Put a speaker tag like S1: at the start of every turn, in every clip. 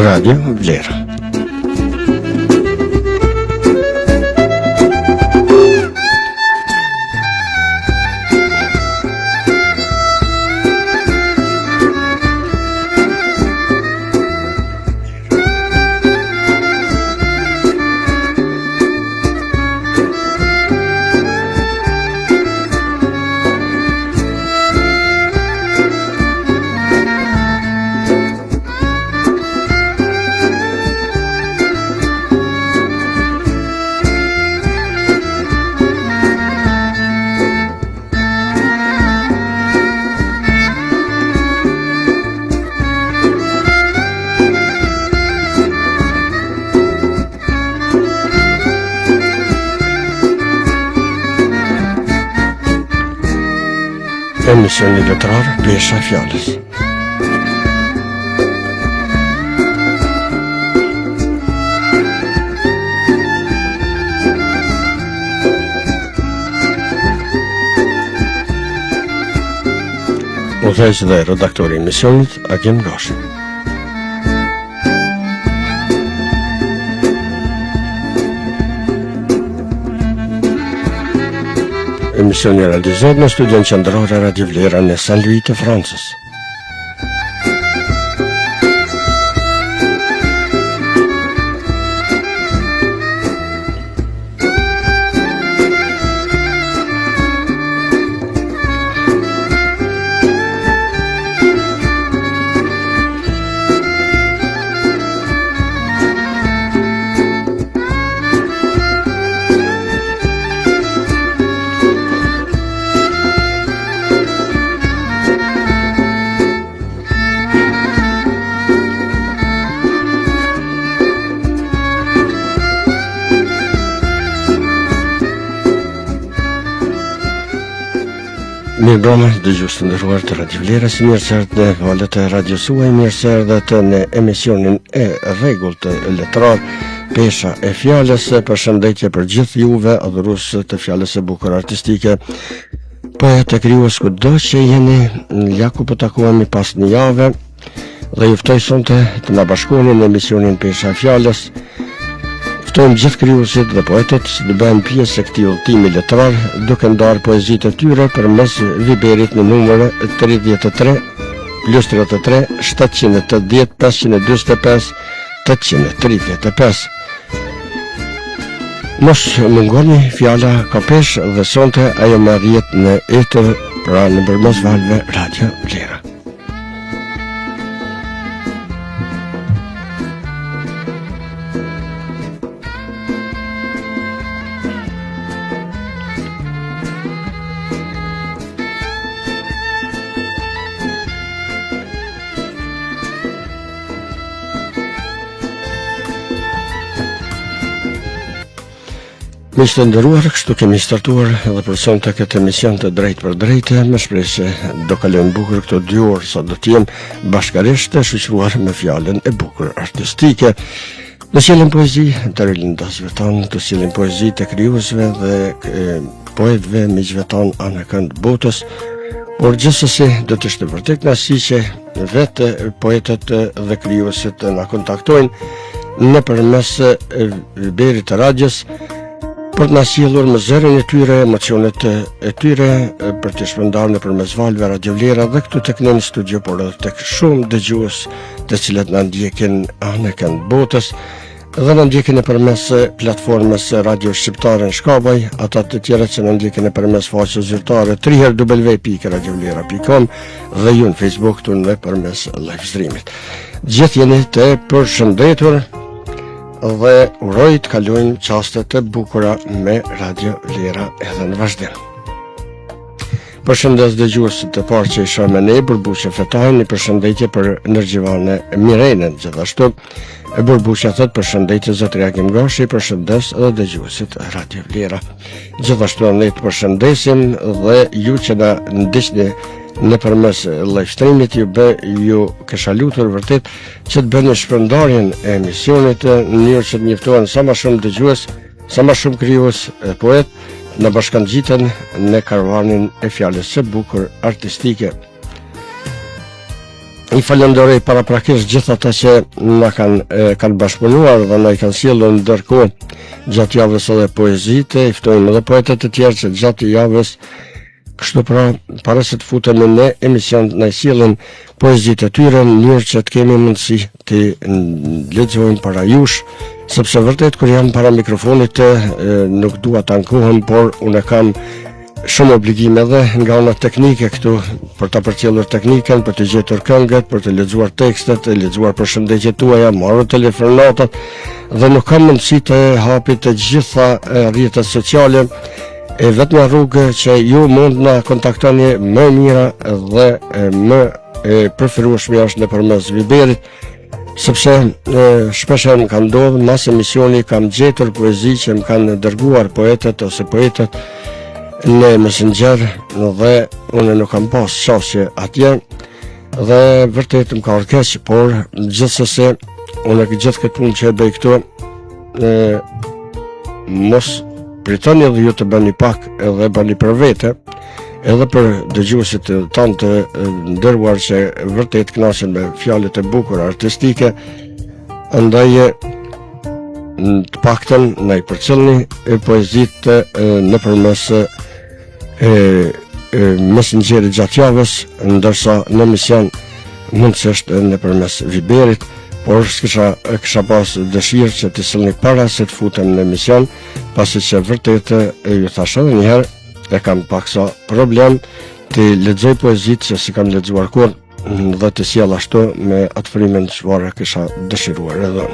S1: Radio Vlera. Emisioni letrar Pesha e Fjalës. Udhëheqës dhe redaktori i emisionit Agim Gashi. Emisioni realizohet në studion qendror e Radio Vlera në Saint-Louis të Francës. Mirë broma, dëgjues të nderuar të Radio Vlera, si mirë se erdhët në valët e radios suaj, mirë se erdhët në emisionin e rregullt letrar Pesha e Fjalës. Përshëndetje për gjithë juve, adhurues të fjalës së bukur artistike, poetë e krijues kudo që jeni, ja ku po takohemi pas një jave, dhe ju ftoj sonte të na bashkoheni në emisionin Pesha e Fjalës. Ftojmë gjithë krijuesit dhe poetët që të bëhen pjesë e këtij udhëtimi letrar, duke ndarë poezitë e tyre përmes Viberit në numër 33 +33 780 545 835. Mos mungoni, fjala ka peshë dhe sonte ajo më rrihet në etër, pra në përmes valve Radio Vlera. Miq të nderuar, kështu kemi startuar edhe për sonte këtë emision të drejtë për drejtë, me shpresë se do kalojnë bukur këto 2 orë sa do të jenë bashkërisht të shoqëruar me fjalën e bukur artistike. Do sjellin poezi të rilindasve tanë, do sjellin poezi të krijuesve dhe poetëve, miqve tanë anë kënd botës, por gjithsesi do të ishte vërtet kënaqësi që vetë poetët dhe krijuesit na kontaktojnë nëpërmes Viberit të radios, për të na sjellur me zërin e tyre, emocionet e tyre, për të shpërndarë nëpërmes valve Radio Vlera dhe këtu tek ne në studio, por edhe tek shumë dëgjues të cilët na ndjekin anë kënd botës dhe na ndjekin nëpërmes platformës Radio Shqiptare në Shkabaj, ata të tjerë që na ndjekin nëpërmes faqes zyrtare www.radiovlera.com dhe ju në Facebook këtu nëpërmes live streamit. Gjithë jeni të përshëndetur dhe uroj të kalojnë çastet e bukura me Radio Vlera edhe në vazhdim. Përshëndes dëgjuesit të parë që isha me ne, Burbuqe Fetaj, një përshëndetje për Nërgjivane Mirenën, gjithashtu Burbuqe thot përshëndetje zotëri Agim Gashi, përshëndes edhe dëgjuesit Radio Vlera. Gjithashtu ne të përshëndesim dhe ju që na ndiqni nëpërmes live streamit, ju kisha lutur vërtet që të bëni shpërndarjen e emisionit në mënyrë që të njoftohen sa më shumë dëgjues, sa më shumë krijues poet në bashkangjiten në karavanin e fjalës së bukur artistike. I falenderoj paraprakisht gjithë ata që na kanë bashkëpunuar dhe na i kanë sjellur ndërkohë gjatë javës edhe poezitë, i ftojmë edhe poetët e tjerë që gjatë javës, kështu pra, para se të futemi në emision, na i sjellin poezitë e tyre në mënyrë që të kemi mundësi të lexojmë para jush, sepse vërtet kur jam para mikrofonit nuk dua të ankohem, por unë kam shumë obligime edhe nga ana teknike këtu për ta përcjellur teknikën, për të gjetur këngët, për të lexuar tekstet, të lexuar përshëndetjet tuaja, marrë telefonatat dhe nuk kam mundësi të hapi të gjitha rrjetet sociale. E vetëm rrugë që ju mund na kontaktoni më mira dhe më preferueshme është nëpërmes Viberit, sepse shpeshherë më ka ndodhur mas emisioni kam gjetur poezi që më kanë dërguar poetët ose poetët në Messenger dhe unë nuk kam pas shasje atje dhe vërtet më ka orkeq, por gjithsesi unë gjithë këtë punë që e bëj këtu mos pritoni dhe ju të bëni pak edhe bëni për vete, edhe për dëgjuesit tanë të nderuar që vërtet kënaqen me fjalët e bukura artistike, andaj të paktën na i përcjellni poezitë nëpërmes Messengerit gjatë javës, ndërsa në emision mundësisht nëpërmes Viberit, por kisha pas dëshirë që të sjellni para se të futem në emision, pasi që vërtet ju thash edhe një herë, e kam paksa problem të lexoj poezitë që si kam lexuar kur dhe të sjell ashtu me atë frymën çfarë kisha dëshiruar edhe.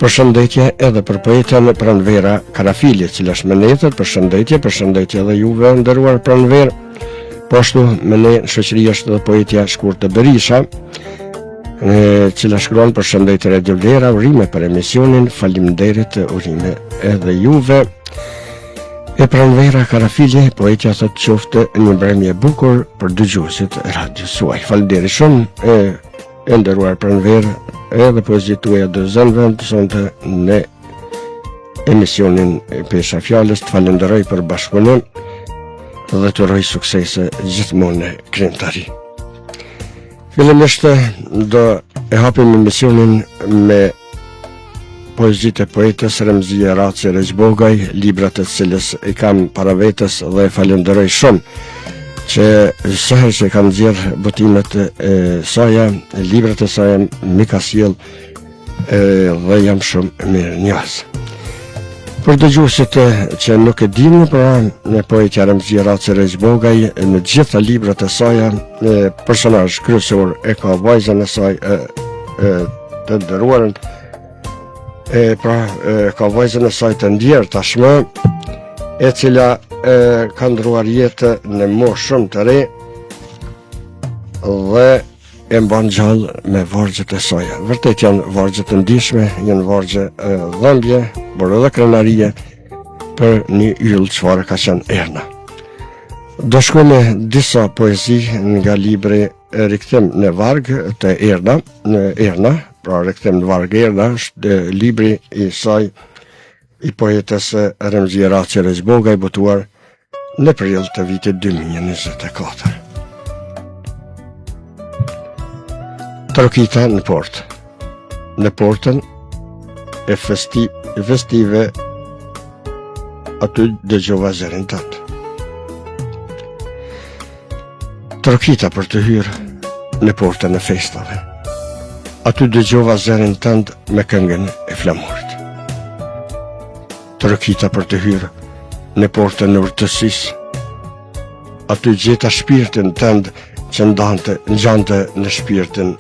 S1: Përshëndetje edhe për poetën Pranvera Karafili, cila është me netër, përshëndetje edhe juve nderuar Pranver. Po ashtu me ne në shoqëri është edhe poetja Shkurtë Berisha, cila shkruan përshëndetje Radio Vlera, urime për emisionin, faleminderit urime edhe juve. E Pranvera Karafili, poetja thotë qoftë një mbrëmje e bukur për dëgjuesit e radios suaj. Faleminderit shumë e nderuar Pranver, edhe poezitë tuaja do zënë sonte në emisionin Pesha Fjalës. Të falenderoj për bashkëpunim dhe të uroj suksese gjithmonë në krimtari. Fillimisht do e hapim emisionin me poezitë e poetës Remzia Raci Regjbogaj, librat e cilës i kam para vetes dhe falenderoj shumë që sa herë që kam nxjerr botimet e saja, librat e saja mi ka sjell dhe jam shumë mirë njohës. Për dëgjuesit që nuk e dini, pra në poetja Remzia Raci Regjbogaj në gjitha librat e saja personazh kryesor e ka vajzën e saj të nderuarën, ka vajzën e saj të ndjerë tashmë, e cila ka ndruar jetë në moshë shumë të re dhe e mban gjallë me vargjet e saj. Vërtet janë vargje të ndihshme, janë vargje dhëmbje, por edhe krenarie për një yll çfarë ka qenë Erna. Do shkoj me disa poezi nga libri Rikthim në varg të Erna, pra Rikthim në varg Erna është libri i saj i poetës Remzia Raci Regjbogaj, botuar në prill të vitit 2024. Trokita në portë. Në portën e festive aty dëgjova zërin tënd. Trokita për të hyrë në portën e festave. Aty dëgjova zërin tënd me këngën e flamurit. Trokita për të hyrë në portën e urtësisë. Aty gjeta shpirtin tënd që ngjante në shpirtin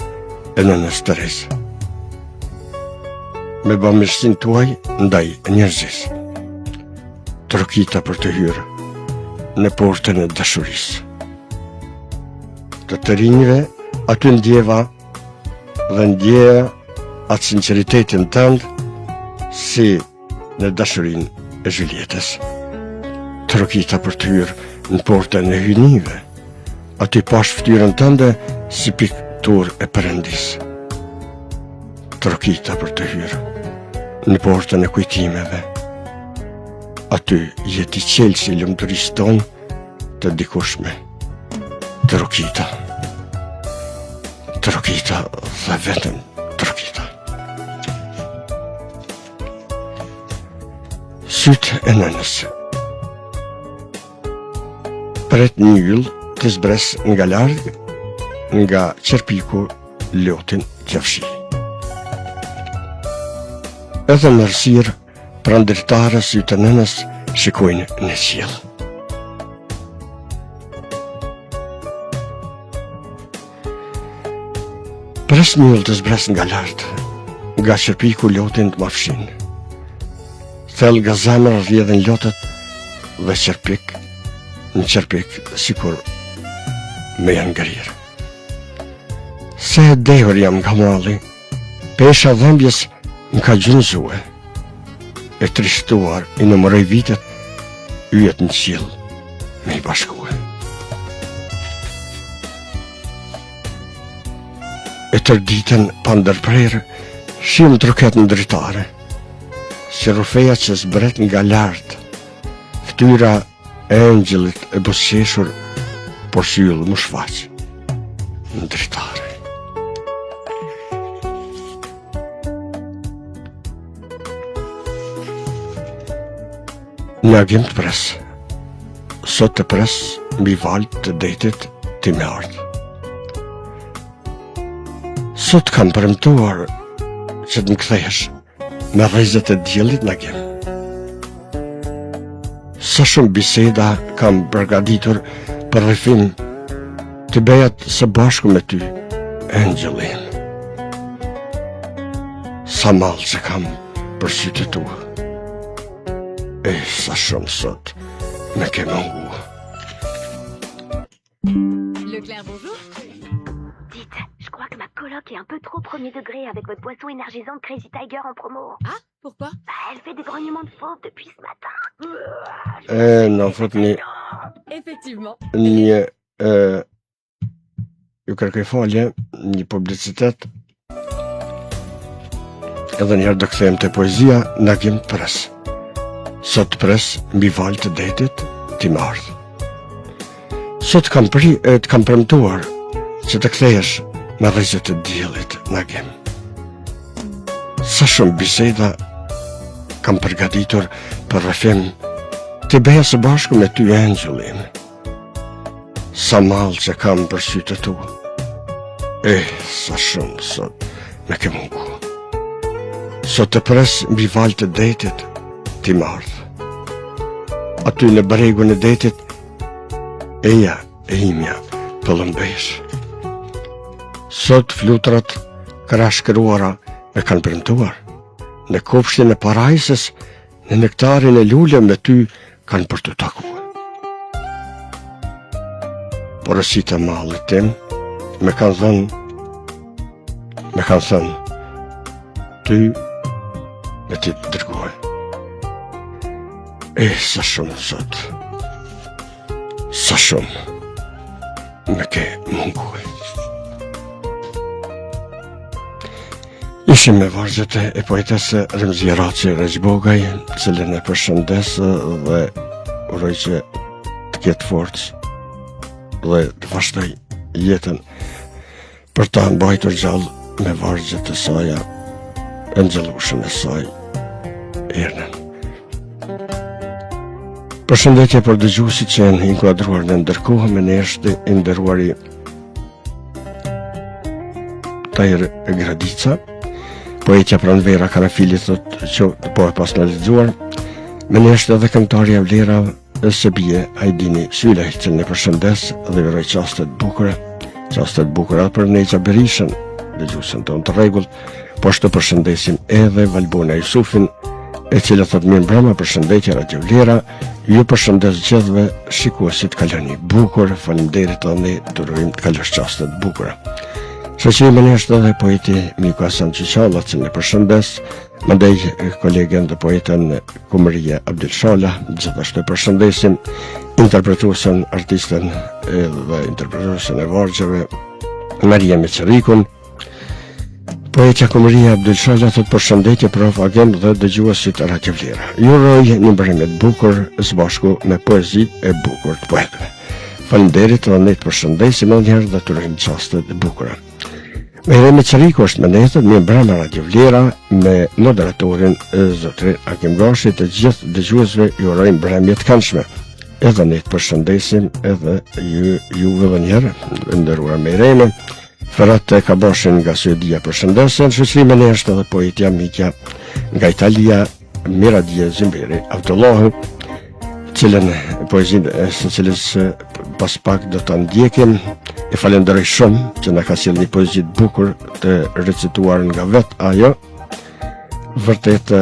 S1: e nënës Teresë. Me bamirësinë tuaj ndaj njerëzisë. Trokita për të hyrë në portën e dashurisë. Të rinjve aty ndjeva dhe ndjeja atë sinceritetin tënd si në dashurinë e Julietës. Trokita për të hyrë në portën e hyjnive, aty pash fytyrën tënde si pikturë e Perëndis. Trokita për të hyrë në portën e kujtimeve, aty jeti qelsi lumturisë tonë të dikushme. Trokita Trokita dhe vetëm Trokita. Sytë e nënës. Pret një yll të zbres nga larg, nga qerpiku lotin qefshi. Edhe në rësirë, prandritare sytë e nënës shikojnë në qiell. Pres një yll të zbres nga lartë, nga qerpiku lotin të mafshin. Thell nga zemra rrjedhin lotët dhe qerpik, në qerpik sikur me janë ngrirë. Se e dehur jam nga mali, pesha dhëmbjes më ka gjunjëzue, e trishtuar i numëroj vitet, yjet në qiell me i bashkue. E tërditën pa ndërprerë, shim truket në dritare, si rufeja që zbret nga lartë, ftyra e engjëllit e busqeshur, por shyllë më shfaq në dritare. Në agim të pres, sot të pres mbi valë të detit ti me ardhë. Sot kam premtuar që të më kthesh me rrezet e diellit në agim. Sa shumë biseda kam përgatitur për rrëfim të bejat së bashku me ty, engjëllim. Sa mallë që kam për sytë tua. E sa shumë sot me ke mungu.
S2: Leclerc, bonjour.
S3: Dites, je crois que ma coloc est un peu trop premier degré avec votre boisson énergisante Crazy Tiger en promo.
S2: Ah, pourquoi?
S3: Elle fait des grognements de fauve depuis ce matin.
S1: Në fot
S2: Effectivement.
S1: një ju kërkoj falje, një publicitet, edhe njerë do kthehem te poezia në agim të pres. Sot pres mbi valë të detit ti më ardhë. Sot kam premtuar që të kthehesh me rrezet e diellit në agim. Sa shumë biseda kam përgatitur për rrëfim të beja së bashku me ty, engjëllim. Sa mallë që kam për sytë tua. Sa shumë sot me ke mungu. Sot të pres mbi valë të detit ti më ardhë. Aty në bregun e detit, eja e imja pëllëmbesh. Sot flutrat krashkëruara me kanë premtuar. Në kopshtin e parajsës, në nektarin e lule me ty kanë për të takuar. Porësit e mallit tim me kanë thënë, ty me ti të dërguar. Sa shumë sot, sa shumë me ke munguar. Ishim me vargjet e poetese Remzia Raci Rejbogaj, cilën e përshëndes dhe uroj që të ketë forcë dhe të vazhdoj jetën për ta mbajtur gjallë me vargjet e saja, engjëllushën e saj, Ernën. Përshëndetje për dëgjuesit që janë inkuadruar në ndërkohë, me ne është i nderuari Tajr Gradica, poetja Pranvera Karafilit thotë që po e pas në lexuar, me ne është edhe këngëtarja Vlera Sebie Ajdini Sylaj, që ne përshëndes dhe uroj qaste të bukura për Nexa Berishën, dëgjuesën tonë të rregull, po të përshëndesim edhe Valbona Jusufin, e cila thot mirë mbrëma, përshëndetje Radio Vlera, ju përshëndes gjithëve shikuesit, kaloni bukur, faleminderit tani, të urojmë të kalosh qaste të bukura. Shoqërimi ne është edhe poeti Miku Hasan Çiçalla, që ne përshëndes, mandej kolegen dhe poeten Kumëria Abdelshala, gjithashtu e përshëndesim interpretuesen, artisten dhe interpretuesen e vargjeve Maria Meçerikun. Poetja Kumëria Abdelshala thot përshëndetje prof agent dhe dëgjuesit Radio Vlera. Ju uroj një mbërrimje të bukur së bashku me poezi e bukur të poetëve. Faleminderit dhe ne të përshëndesim edhe një herë dhe të urojmë qaste të bukura. Mejremi Qariku është me netët një brama Radio Vlera me moderatorin zotrin Akim Gashi. Të gjithë dëgjuesve ju urojmë mbrëmje të këndshme. Edhe ne të përshëndesim edhe juve dhe njerë, ndërruar Mejremi. Fërat e Kabashin nga Suedia përshëndesen, shoqërimi ne është edhe poetja mikja nga Italia, Miradia Zimberi Avdullahu, cilën poezin së cilës pas pak do të ndjekim. E falenderoj shumë që na ka sjellë një poezi të bukur të recituar nga vetë ajo. Vërtet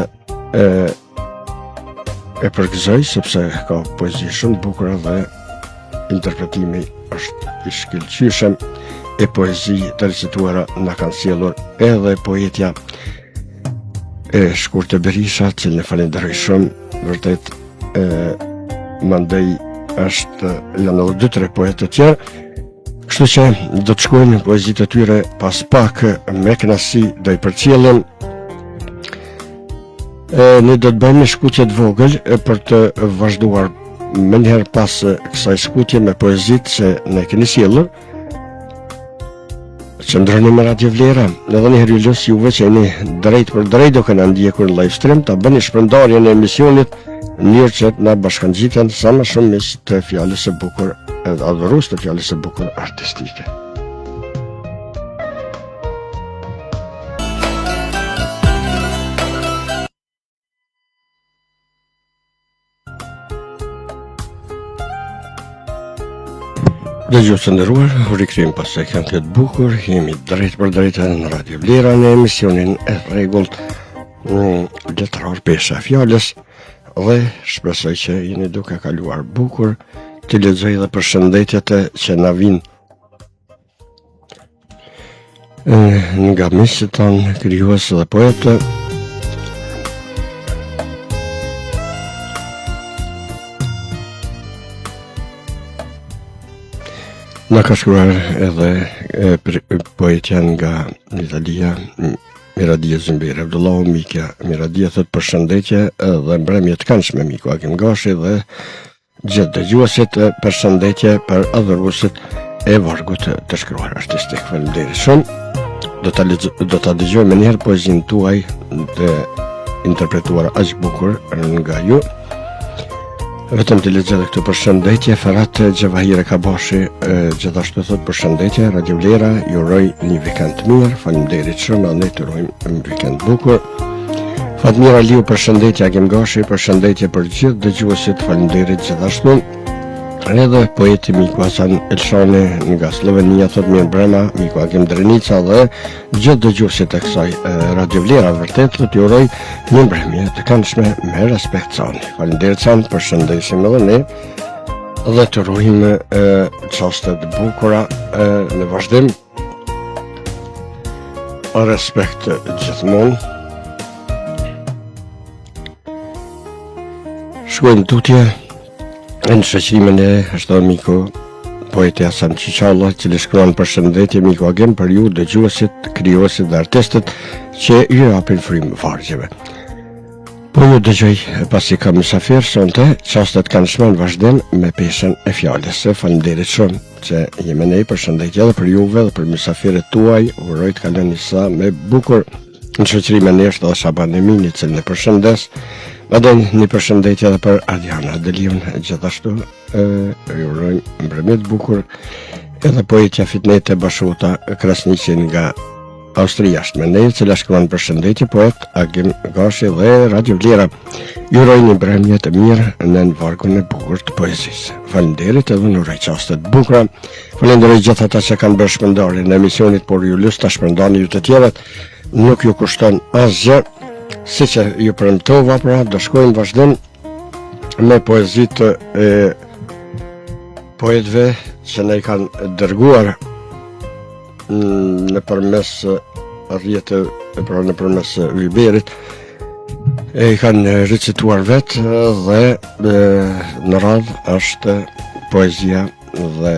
S1: e përgëzoj sepse ka poezi shumë të bukur dhe interpretimi është i shkëlqyeshëm. E poezi të recituara na kanë sjellur edhe poetja e Shkurtë Berisha, cilën e falenderoj shumë. Vërtet mandej janë edhe 2-3 poetë të tjerë. Kështu që do të shkojmë në poezitë e tyre pas pak me kënaqësi do i përcjellim. Ne do të bëjmë një shkutje të vogël për të vazhduar më njëherë pas kësaj shkutje me poezitë që ne keni sjellur. Qëndroni me Radio Vlera, edhe njëherë ju lutem juve që jeni drejt për drejt do kena ndjekur në live stream, ta bëni shpërndarjen e emisionit në mënyrë që na bashkangjiten sa më shumë miq të fjalës së bukur, adhurues të fjalës së bukur artistike. Dëgjues të nderuar, u rikthejmë pas sekondave të bukur, jemi drejt për drejt në Radio Vlera në emisionin e rregullt letrar pesha fjalës dhe shpresoj që jeni duke kaluar bukur. Të lexoj dhe përshëndetjet që na vijnë nga miqtë tanë, krijues dhe poetë. Na ka shkruar edhe poetja nga Italia, Miradia Zimberi Avdullahu. Mikja Miradia thot përshëndetje dhe mbrëmje të këndshme miku Akim Gashi dhe gjithë dëgjuesit, përshëndetje për adhuruesit e vargut të shkruar artistik. Faleminderit shumë. Do ta dëgjojmë një herë poezinë tuaj të interpretuar aq bukur nga ju. Vetëm të lexoj këtu përshëndetje. Ferhat Gjavahire Kabashi gjithashtu thot përshëndetje Radio Vlera, ju uroj një vikend të mirë. Faleminderit shumë, ne të urojmë një vikend bukur. Fatmira Liu përshëndetje Akim Gashi, përshëndetje për gjithë dëgjuesit, faleminderit gjithashtu. Edhe poeti miku Hasan Elshani nga Slovenia thot mirë mbrëma miku Akim Drenica dhe gjithë dëgjuesit e kësaj Radio Vlera. Vërtet do t'ju uroj një mbrëmje të këndshme me respekt sani. Faleminderit san, përshëndesim edhe ne dhe të urojmë çaste të bukura në vazhdim. Respekt gjithmonë. Shkojmë tutje në shoqërimin e ashtu miku poeti Hasan Çiçalla, i cili shkruan përshëndetje miku Akim për ju dëgjuesit, krijuesit dhe artistët që ju japin frymë vargjeve. Po ju dëgjoj pasi kam mysafir sonte, çastet kanë shmën vazhdim me peshën e fjalës. Faleminderit shumë që jemi ne, përshëndetje edhe për juve dhe për mysafirët tuaj, uroj të kaloni sa me bukur. Në shoqërimin e është edhe Shaban Emini, i cili ne përshëndes. Edhe një përshëndetje edhe për Adriana Deliun, gjithashtu ju uroj mbrëmje të bukur. Edhe poetja Fitnete Bashuta Krasniqi nga Austria është me ne, e cila shkruan përshëndetje poet Akim Gashi dhe Radio Vlera. Ju uroj një mbrëmje të mirë në vargun e bukur të poezisë. Faleminderit edhe në uroj çaste të bukura. Falenderoj gjithë ata që kanë bërë shpërndarjen e emisionit, por ju lutem ta shpërndani ju të tjerët. Nuk ju kushton asgjë. Si që ju premtova, pra do shkojmë vazhdim me poezitë e poetëve që ne i kanë dërguar në përmes rrjeteve, pra në përmes Viberit, e i kanë recituar vetë dhe në radhë është poezia dhe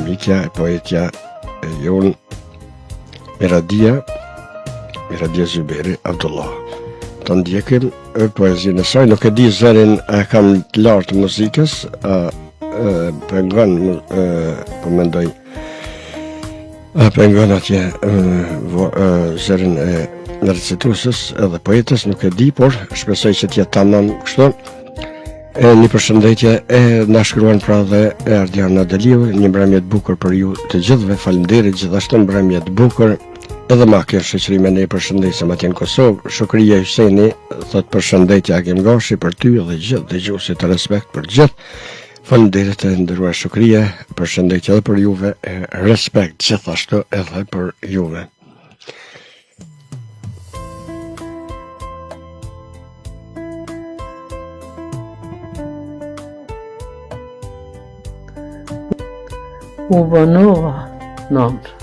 S1: mikja e poetja e jonë Miradia Zimberi Avdullahu. Të ndjekim poezinë e saj, nuk e di zërin e kam të lartë muzikës, pengon, po mendoj Pengon atje zërin e recituesës edhe poetës, nuk e di, por shpresoj që t'jetë tamam kështu. Një përshëndetje na shkruan pra dhe Ardiana Deliu, një mbrëmje të bukur për ju të gjithëve, faleminderit, gjithashtu mbrëmje të bukur edhe makë shoqërime ne përshëndesëm atje në Kosovë. Shokria Hyseni thot përshëndetje Agim Gashi për ty dhe gjithë dëgjuesit të respekt për gjithë. Faleminderit të nderuar shokrie, përshëndetje edhe për juve, respekt gjithashtu edhe për juve.
S4: U banova nëmë.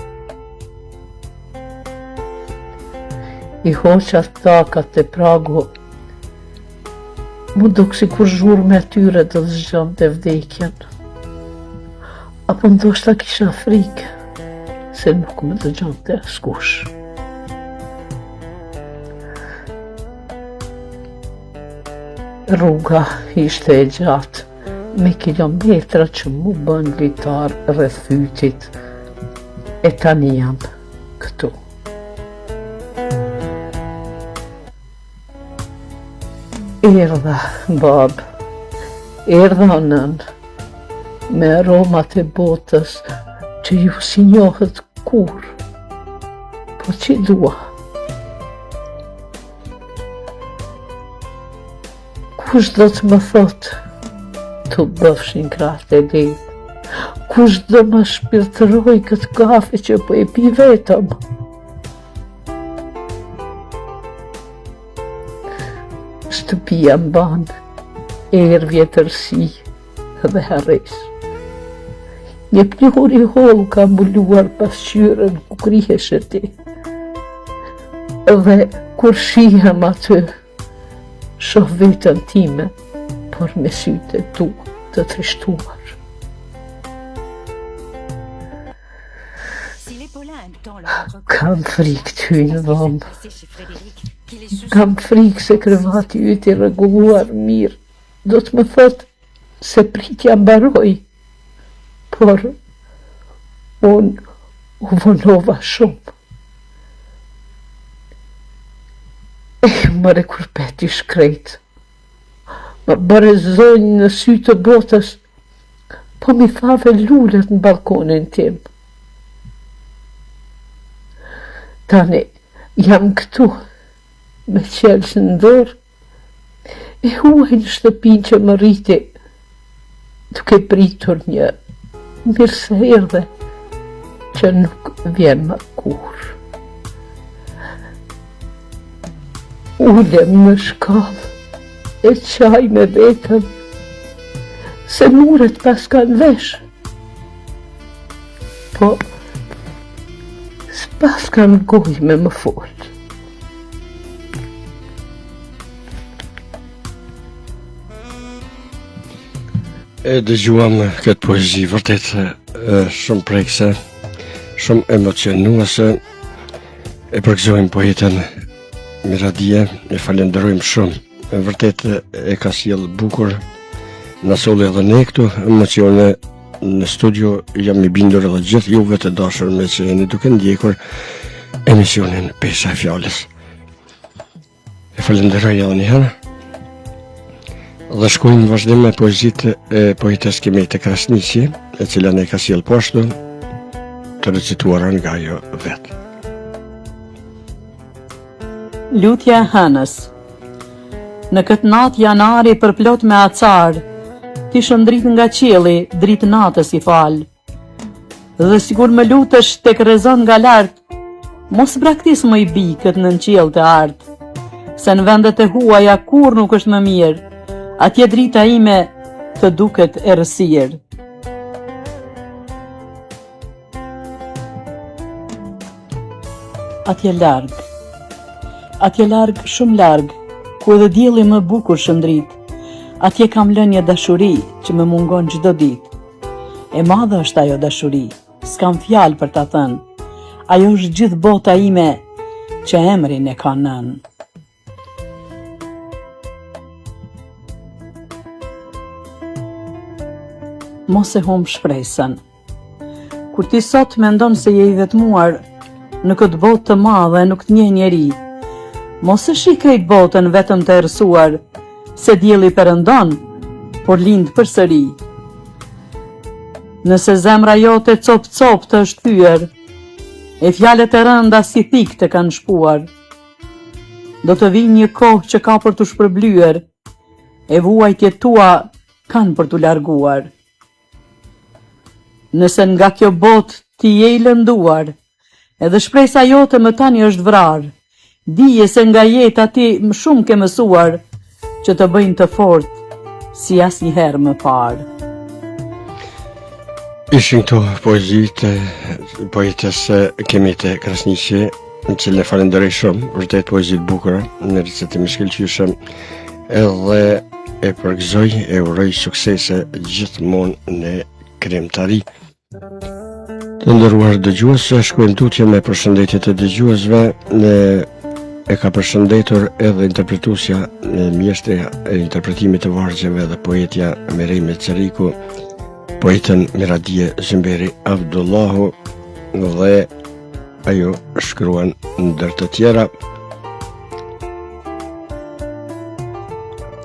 S4: I hoqa takat e pragu, mu duk si kur zhur me tyre të zgjëm të vdekjen. Apo ndoshta kisha frikë, se nuk më dëgjëm të askush. Rruga ishte e gjatë, me kilometra që mu bën litar rreth fytit, e tani jam këtu. Erdha bab, erdha nën, me aromat e botës që ju si njohët kur, po që dua. Kush do të më thotë, të bëfshin kratë e ditë, kush do më shpirtëroj këtë kafe që po e pi vetëm. Shtëpia mban erë vjetërsi dhe harres. Një plihur i hollë ka mbuluar pasqyrën ku krihesh e ti. Dhe kur shihem aty, shoh vetën time, por me sytë tu të trishtuar. Kam frikë të hyjnë dhomë. Kam frikë se krevati yt i rregulluar mirë do të më thotë se pritja mbaroi, por unë u vonova shumë. Mëre kur peti shkrejt, më bëre zonjë në sy të botës, po mi thave lullet në balkonin tim. Tani jam këtu, me qelës në dorë, e huaj në shtëpin që më rriti, duke pritur një mirë se erdhe, që nuk vjen më kur. Ulem në shkallë, e qaj me vetëm, se muret pas kanë vesh. Po, s'pas kanë goj me më folë.
S1: E dëgjuam këtë poezi vërtet shumë prekse, shumë emocionuese. E përgëzojmë poetën Miradije, e falenderojmë shumë. Vërtet e ka sjell bukur, na solli edhe ne këtu emocione në studio. Jam i bindur edhe gjithë juve të dashur me që jeni duke ndjekur emisionin Pesa e Fjalës. E falenderoj edhe një herë. Dhe shkojmë vazhdim me poezitë e poetës Kimete Krasniqi, e cila ne ka sjell poshtu, të recituara nga ajo vetë.
S5: Lutja e hënës. Në këtë natë janari përplot me acar, ti shëndrit nga qielli, dritë natës i fal. Dhe sikur më lutesh tek rezon nga lart, mos braktis më i bikët në qiell të art, se në vendet e huaja kur nuk është më mirë, atje drita ime të duket errësirë. Atje larg, shumë larg, ku edhe dielli më bukur shëndrit, atje kam lënë një dashuri që më mungon çdo ditë. E madhe është ajo dashuri, s'kam fjalë për ta thënë. Ajo është gjithë bota ime që emrin e ka nën. Mos e humb shpresën. kur ti sot mendon se je I vetmuar në këtë botë të madhe nuk të njeh njeri, mos e shih krejt botën vetëm të errësuar, se dielli perëndon, por lind përsëri. Nëse zemra jote cop të është thyer, e fjalët e rënda si thik të kanë shpuar, do të vijë një kohë që ka për të shpërblyer, e vuajtjet tua kanë për të larguar. Nëse nga kjo botë ti je I lënduar, edhe shpresa jote më tani është vrar, dije se nga jeta ti më shumë ke mësuar, që të bëjnë të fort si asnjëherë më parë.
S1: Ishin këto poezit e poetës Kemete Krasniqi, në cilën e falenderoj shumë, vërtet poezit bukura, në recetim shkëlqyeshëm, edhe e përgëzoj e uroj suksese gjithmonë në kremtari. Të nderuar dëgjues, shkruajmë tutje me përshëndetjet e dëgjuesve, e ka përshëndetur edhe interpretuesja mjeshtreja e interpretimit të vargjeve dhe poetja Merejme Ceriku, poetën Miradije Zymberi Abdullahu, dhe ajo shkruan ndër të tjera: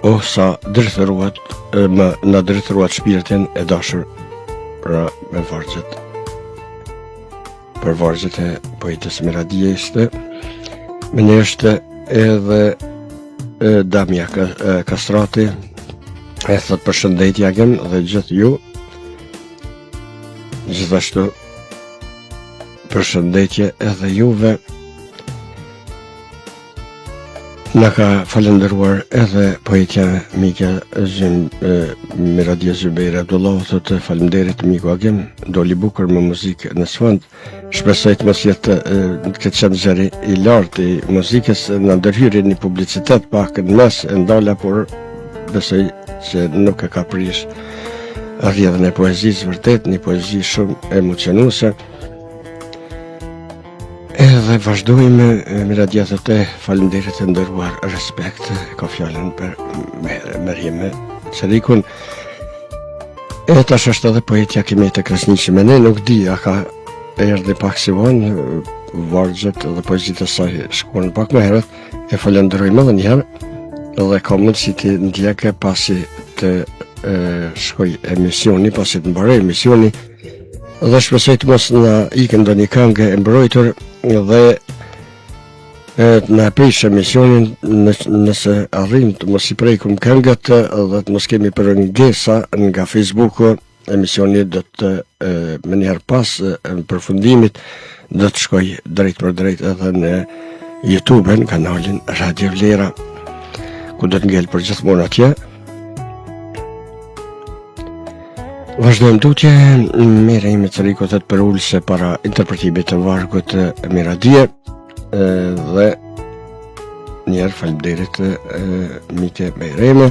S1: O sa drejtëruat, na drejtëruat shpirtin e dashur pra me vargjet. Për vargjet e poetës Miradije ishte, me ne është edhe Damja Kastrati, e thot përshëndetje agem dhe gjithë ju, gjithashtu përshëndetje edhe juve. Na ka falenderuar edhe poetja Mike Miradije Zymberi Abdullahu, thotë faleminderit miku agem, doli bukur me muzikë në sfond. Shpresoj të mos jetë këtë qenë zëri I lartë I muzikës, në ndërhyrje një publicitet pak në mes e ndala, por besoj që nuk e ka prish rrjedhën e poezisë, vërtet një poezi shumë emocionuese. Edhe vazhdojmë, Miradija thotë faleminderit e nderuar, respekt, ka fjalën për Merjeme Cerikun. E tash është edhe poetja Kemete Krasniqi, me ne nuk di, a ka erdhi pak si vonë, vargjet dhe poezit e saj shkuan pak më herët, e falenderojmë edhe një herë, edhe ka mundësi të ndjekë pasi të shkoj emisioni, pasi të mbaroj emisioni, dhe shpresoj të mos na ikë ndonjë këngë e mbrojtur dhe na prish emisionin nëse arrim të mos I prekum këngët dhe të mos kemi përngesa nga Facebooku. Emisioni do të më njëherë pas përfundimit do të shkoj drejt për drejt edhe në YouTube, në kanalin Radio Vlera, ku do të ngel për gjithmonë atje. Vazhdojmë tutje, Merejme Ceriku thot për ulse para interpretimit të vargut Miradije, dhe njerë faleminderit Mike Merejme.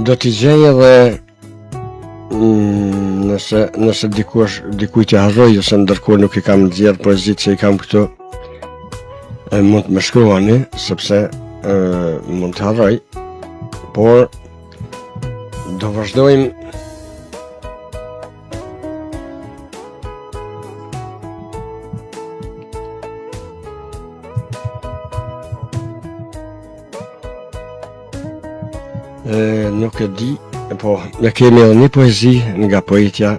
S1: Do t'i gjej edhe nëse dikujt e harroj, ose ndërkohë nuk I kam nxjerr poezit që I kam këtu, mund të më shkruani, sepse mund të harroj, por do vazhdojmë. Nuk e di, po ne kemi edhe një poezi nga poetja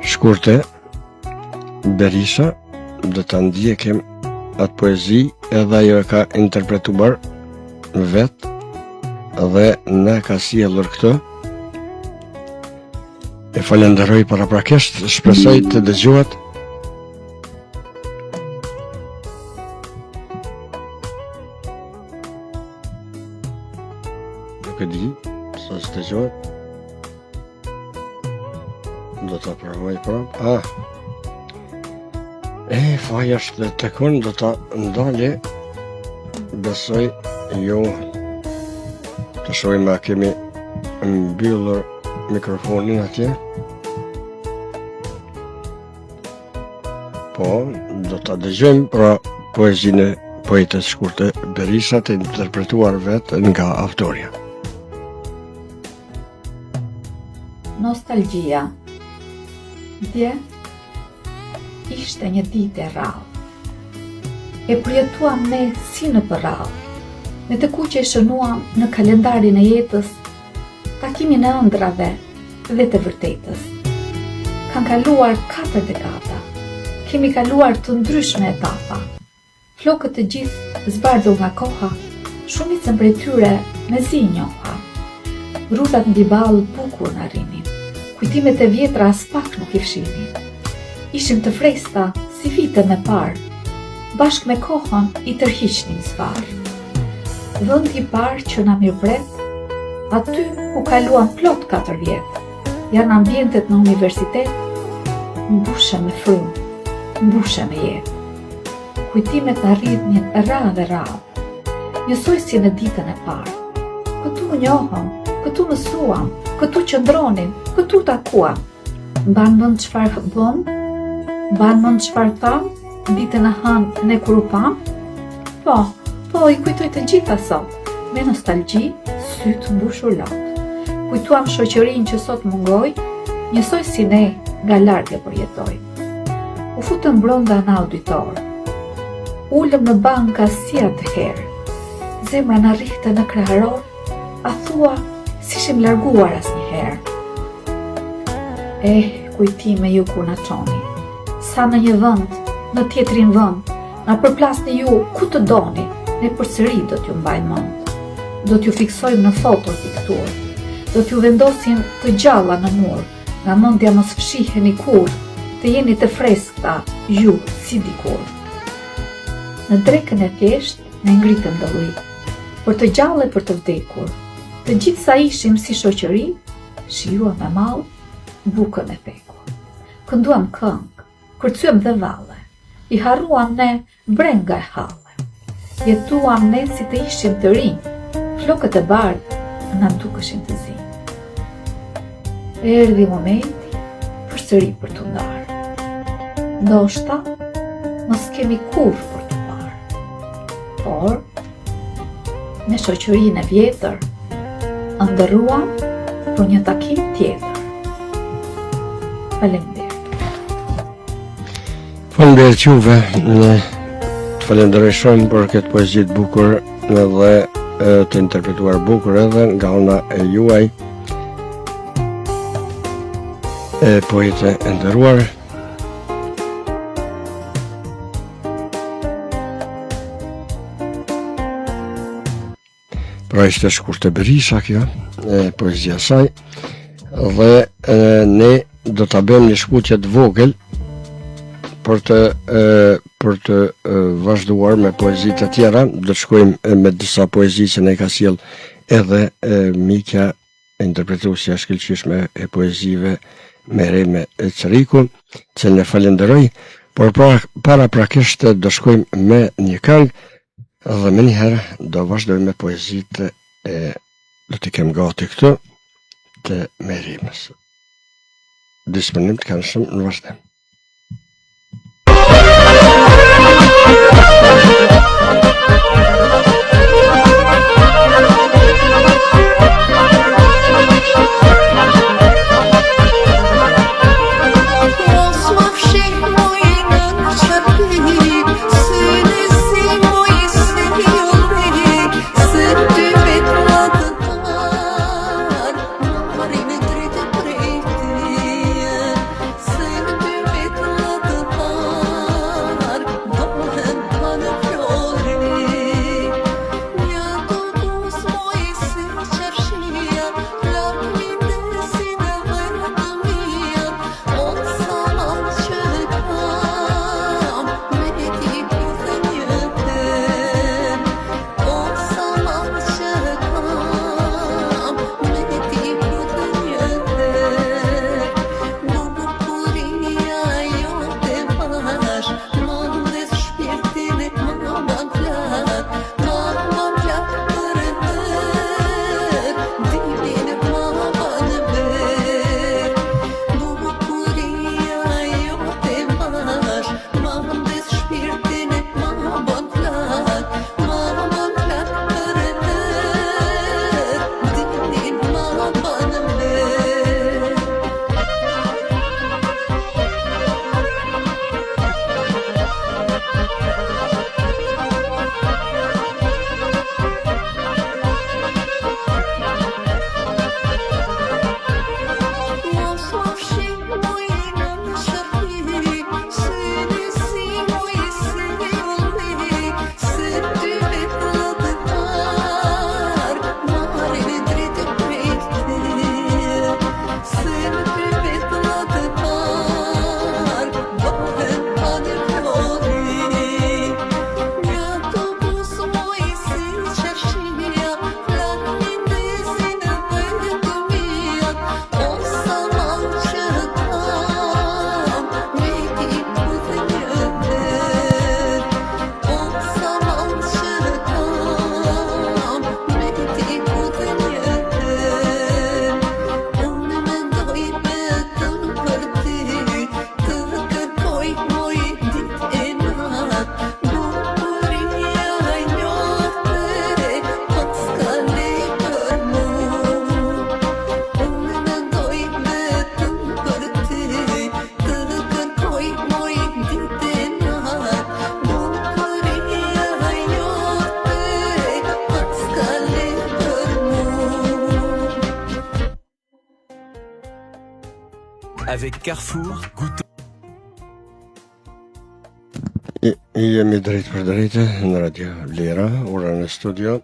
S1: Shkurte Berisha, do ta ndjekim atë poezi, edhe ajo e ka interpretuar vet dhe ne ka sjellur këtë. E falenderoj paraprakisht, shpresoj të dëgjohet. Nuk e di, sa së dëgjohet. Do ta provoj prapë. Faja është të kënë, do ta ndali, besoj jo, të shojmë a kemi mbyllur mikrofonin atje. Po, do ta dëgjojmë pra poezinë e poetës Shkurte Berisha, të interpretuar vetë nga autorja.
S4: Nostalgjia. Dje ishte një ditë e rrallë. E përjetuam ne si në përrallë, me të kuqe e shënuam në kalendarin e jetës takimin e ëndrave dhe të vërtetës. Kanë kaluar 4 dekada, kemi kaluar të ndryshme etapa. Flokët të gjithë zbardhur nga koha, shumicën prej tyre me zi njoha. Rutat mbi ballë bukur na rinin, kujtimet e vjetra as pak nuk i fshinin. Ishim të freskëta si vitet e parë, bashkë me kohën i tërhiqnim zvarr. Vendi i parë që na mirëpret, aty ku kaluam plot 4 vjet, janë ambientet në universitet, mbushe me frymë, mbushe me jetë. Kujtimet na rritnin radhë e radhë, njësoj si në ditën e parë. Këtu njohëm, këtu mësuam, këtu qëndronim, këtu takuam. Mban mend çfarë bëm? Mban mend çfarë tham? Ditën e hënë ne kur u pam? Po, i kujtoj të gjitha sot, me nostalgji, sytë mbushur lot. Kujtuam shoqërinë që sot mungoj, njësoj si ne nga larg e përjetoj. U futëm brenda në auditor, ulëm në banka si atëherë, zemra na rrihte në kraharor, a thua si shim larguar asnjëherë. Kujtime ju kur na çoni, sa në një vend, në tjetrin vend, na përplasni ju ku të doni, ne përsëri do t'ju mbajmë mend. Do t'ju fiksojmë në foto piktur, do t'ju vendosim të gjalla në mur, nga mendja mos fshiheni kur, të jeni të freskëta ju si dikur. Në drekën e thjesht ne ngritëm dolli, për të gjallë e për të vdekur. Të gjithë sa ishim si shoqëri, shijuam me mall bukën e pekur. Kënduam këngë, kërcyem dhe valle, i harruam ne brenga e halle. Jetuam ne si të ishim të rinj, flokët e bardhë na dukeshin të zi. Erdhi momenti përsëri për t'u ndarë. Ndoshta mos kemi kur për t'u parë, por me shoqërinë e vjetër ndërruam për një takim tjetër. Faleminderit.
S1: Faleminderit juve, ne të falenderoj shumë për këtë poezi të bukur dhe të interpretuar bukur edhe nga ana e juaj, poete e nderuar. Pra ishte shkurtë e Berisha kjo, poezia saj, dhe ne do ta bëjmë një shkutje të vogël për të vazhduar me poezitë të tjera. Do të shkojmë me disa poezi që ne ka sjell edhe Mikja, interpretuesja e shkëlqyeshme e poezive Mereme Qeriku, që ne falenderoj, por paraprakisht do shkojmë me një këngë dhe me njëherë do vazhdojmë me poezitë do t'i kem gati këtu të Merimës. Disponim të kanë shumë në vazhdim.
S6: Marine drejtë drejtë, se në dy Avec Carrefour, goûtons.
S1: Jemi drejt për drejtë në Radio Vlera, ora në studio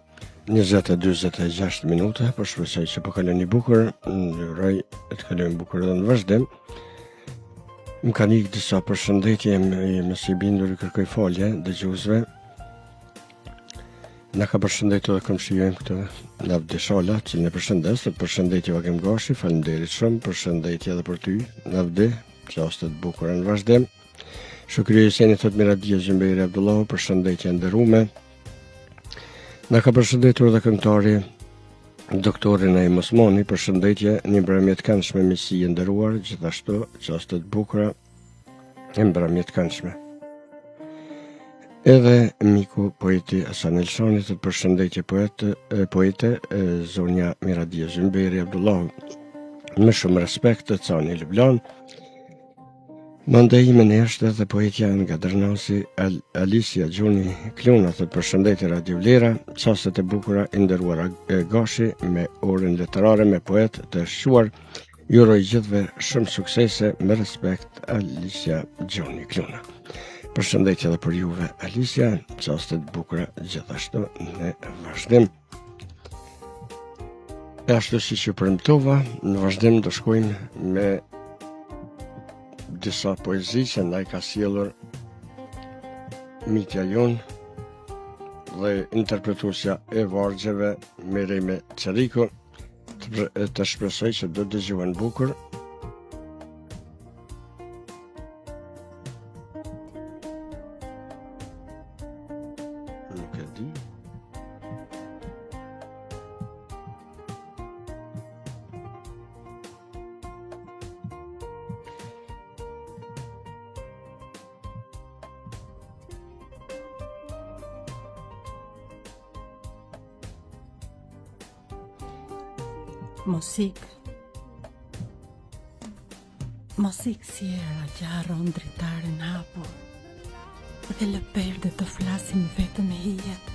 S1: 20:46 minuta, po shpresoj që po kaloni bukur, uroj të kalojmë bukur edhe në vazhdim. Më kanë ikë disa përshëndetje, jemi si bindur i kërkoj falje dëgjuesve. Na ka përshëndetur dhe komshijojmë këtë Lavdi Shala, që në përshëndes, të përshëndetje Vagim Gashi, faleminderit shumë, përshëndetje edhe për ty, Lavdi, qaste të bukura në vazhdim. Shukri Jeseni thot Miradia Gjembejri Abdullahu, përshëndetje nderuame. Na ka përshëndetur dhe këngëtari doktorin Naim Osmani, përshëndetje, një mbrëmje të këndshme miqësi e nderuar, gjithashtu qaste të bukura e mbrëmje të këndshme. Edhe miku poeti Hasan Elshani të përshëndetje poete zonja Miradia Gjembejri Abdullahu, me shumë respekt të cani Lublan. Mandej me neshte dhe poetja nga Dërnasi Alicia Gjuni Kluna të përshëndetje Radio Vlera, qastet e bukura i nderuara Gashi me orën letërare me poet të shquar, juroj gjithve shumë suksese, me respekt Alicia Gjuni Kluna. Përshëndetje edhe për juve Alicia, qastet bukura gjithashtu në vazhdim. E ashtu si që premtova, në vazhdim do shkojmë me disa poezi që ndaj ka sjellur mitja jonë dhe interpretuesja e vargjeve Merime Qeriku, të shpresoj që do dëgjohen bukur. Nuk e di.
S7: Mosik si era gjarron dritarin hapur dhe lëperde të flasin vetëm e hijet.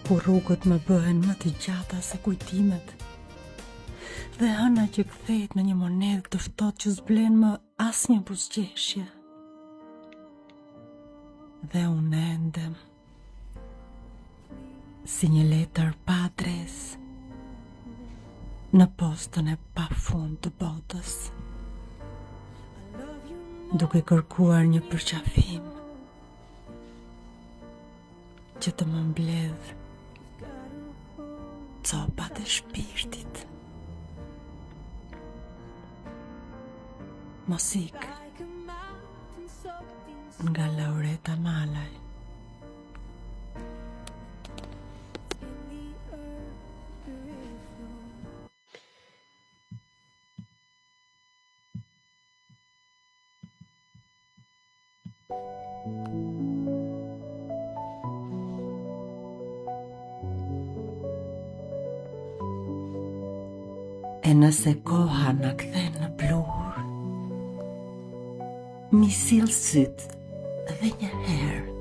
S7: Kur rrugët më bëhen më të gjata se kujtimet dhe hëna që kthehet në një monedhë të ftohtë që s'blen më asnjë buzëqeshje. Dhe unë endem si një letër pa adresë në postën e pafund të botës, duke kërkuar një përqafim që të më mbledh copat e shpirtit. Mosik nga Laureta Malaj. E nëse koha në kthen në blur, mi sill syt dhe një herë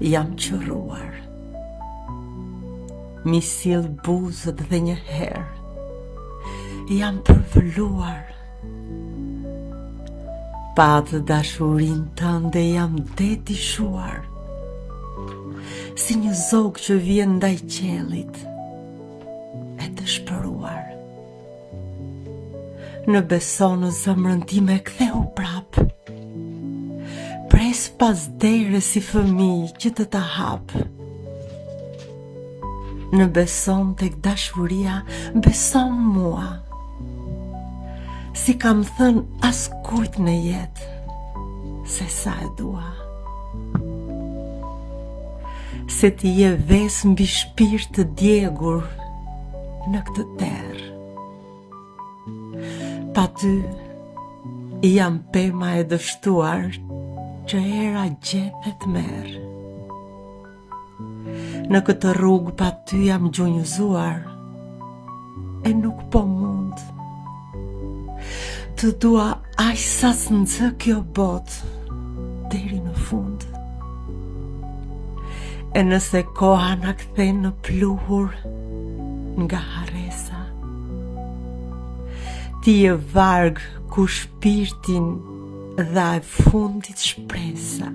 S7: jam qëruar. Mi sill buzët dhe një herë jam përvëluar. Patë dashurin tënde jam detishuar, si një zog që vjen ndaj qellit e të shpëruar. Në beson në zemrën time ktheu prap, pres pas dere si fëmijë që të ta hap. Në beson tek dashuria, beson mua, si kam thënë as kujt në jetë, se sa e dua. Se ti je ves mbi shpirt të djegur në këtë terë. Pa ty jam pema e dështuar që era gjethet merë. Në këtë rrugë pa ty jam gjunjëzuar e nuk po mund. Të dua aq sa s'nxë kjo botë deri në fund. E nëse koha na kthen në pluhur nga haresa, Ti e varg ku shpirtin dha e fundit shpresa.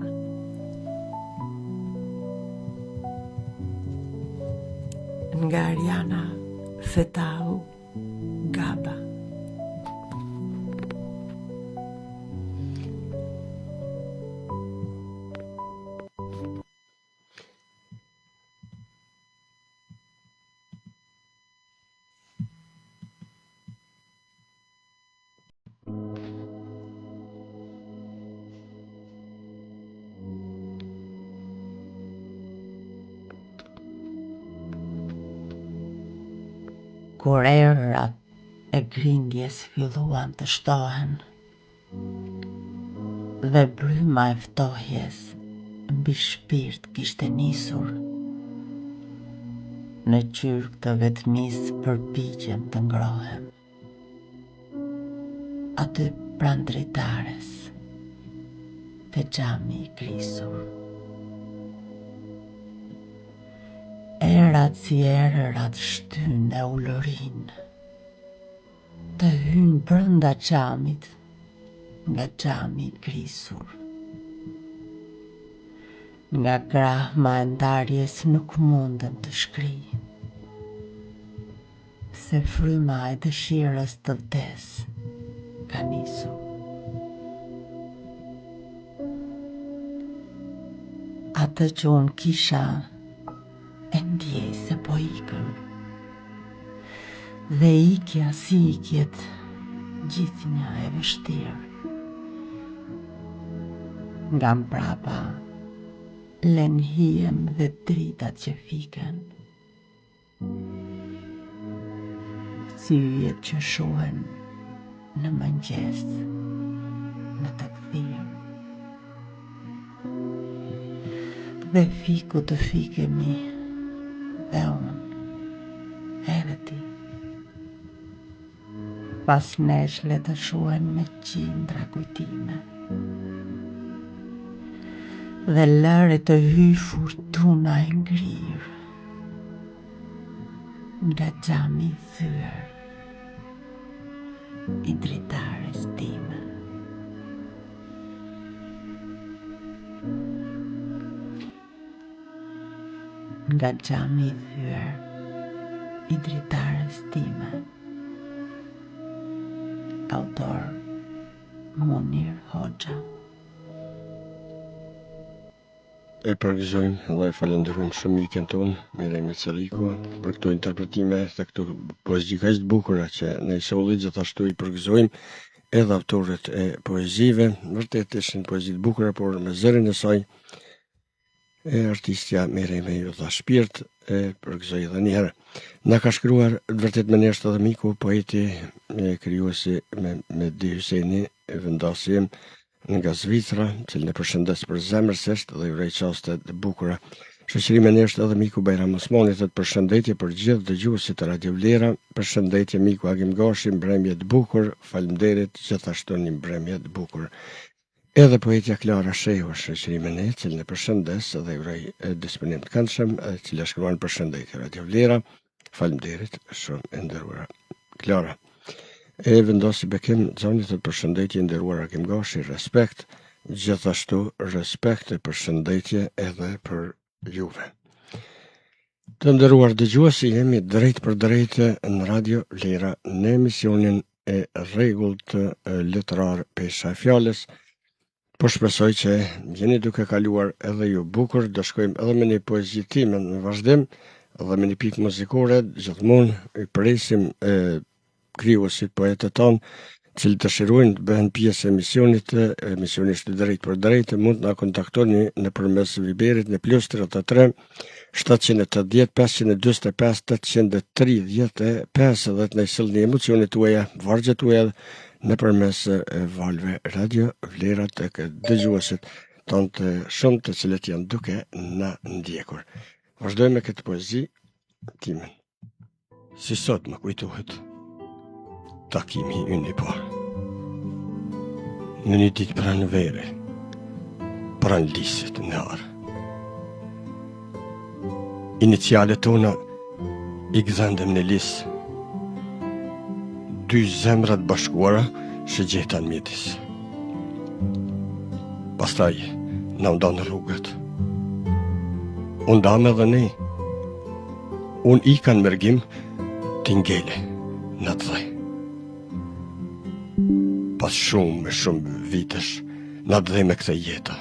S7: Nga Ariana Fetau Gaba.
S6: Kur erërat e grindjes filluan të shtohen dhe bryma e ftohjes mbi shpirt kishte nisur, në qyrg të vetmisë përpiqem të ngrohem. Aty pranë dritares, te xhami i krisur. Erat si erërat shtyn e ullërin, të hynë brënda xhamit, nga xhami i krisur. Nga krahma e ndarjes nuk mundem të shkrij, se fryma e dëshirës të vdes ka nisur. Atë që unë kisha e ndjej se po ikëm, dhe ikja si ikjet gjithnjë e vështirë. Nga mbrapa len hijem dhe dritat që fiken, si yjet që shohen në mëngjes në të kthirë. Dhe fiku të fikemi dhe unë, edhe ti. Pas neshle të shohen me qindra kujtime, dhe lëre të hy furtuna e ngrirë, nga xhami i thyer i dritares time. Nga xhami i thyer i dritares time. Autor Munir Hoxha.
S1: E përgëzojmë dhe e falenderojmë shumë mikën tonë, Miremi Celiku, për këto interpretime dhe këto poezi kaq të bukura që ne i solli. Gjithashtu i përgëzojmë edhe autorët e poezive, vërtet ishin poezi të bukura, por me zërin e saj e artistja Miremi ju dha shpirt, e përgëzoj edhe një herë. Na ka shkruar vërtet me njerëz edhe miku, poeti e krijuesi me Di Hyseni, vendasim nga Zvicra, cilën e përshëndes për zemërsisht dhe i urej qaste të bukura. Shoqëri me njerëz edhe miku Bajram Osmanit, të përshëndetje për gjithë dëgjuesit e Radio Vlera, përshëndetje miku Agim Gashi, mbrëmje të bukur, faleminderit gjithashtu një mbrëmje të bukur. Edhe poetja Klara Shehu, shoqëri me ne, cilën e përshëndes dhe i urej disponim të këndshëm, e cila shkruan përshëndetje Radio Vlera, faleminderit shumë e nderuara Klara. E vendosi bekim zonit të përshëndetje nderuar Agim Gashi, respekt, gjithashtu respekt e përshëndetje edhe për juve. Të nderuar dëgjuesi, jemi drejt për drejt në Radio Vlera në emisionin e rregullt letrar pesha e fjalës. Po shpresoj që jeni duke kaluar edhe ju bukur. Do shkojmë edhe me një poezi time në vazhdim dhe me një pikë muzikore. Gjithmonë i presim krijuesit, poetët tonë, cilë të shirujnë të bëhen pjesë emisionisht drejt për drejt, mund të na kontaktoni në përmes Viberit në +33 780 545 835 dhe të nëjsëllni emocionit tuaja, vargjet tuaja në përmes valve Radio Vlera të dëgjuesit tonë të shumë të cilët janë duke në ndjekur. Vazhdojmë me këtë poezi timen. Si sot më kujtohet takimi ynë i parë. Në një ditë pranë vere, pranë lisit në arë. Inicialet tona i gëzëndëm në lisë. dy zemrat bashkuara që gjetan midis. Pastaj na ndonë rrugët. Unë dam edhe ne. Unë i kanë mërgim t'ingele në të dhej. Pas shumë vitesh në të dhej me këte jeta.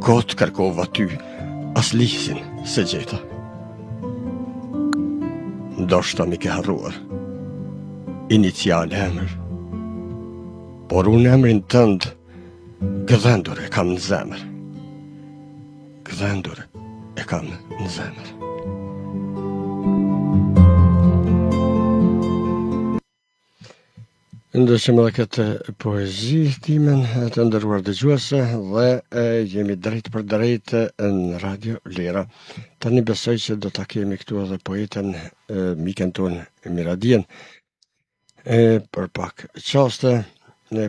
S1: Kotë kërkova ty, as lisin se gjeta. Ndoshta mi ke harruar, inicial emër, por unë emrin tënd gëdhendur e kam në zemër. Gëdhendur e kam në zemër. Ndëshim edhe këtë poezi timen të ndëruar dëgjuese dhe jemi drejt për drejt në Radio Lera. Tani besoj që do ta kemi këtu edhe poeten miken ton Miradien për pak qaste,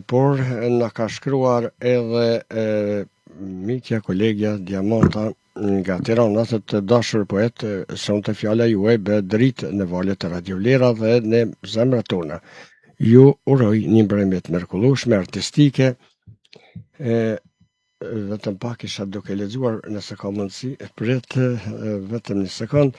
S1: por na ka shkruar edhe mikja kolegja Diamanta nga Tirana, të dashur poet, sonte fjala juaj bë dritë në valët e Radio Lera dhe në zemrat tona. Ju uroj një mbrëmje mrekullueshme artistike. Vetëm pak isha duke lexuar nëse ka mundësi, prit vetëm një sekond.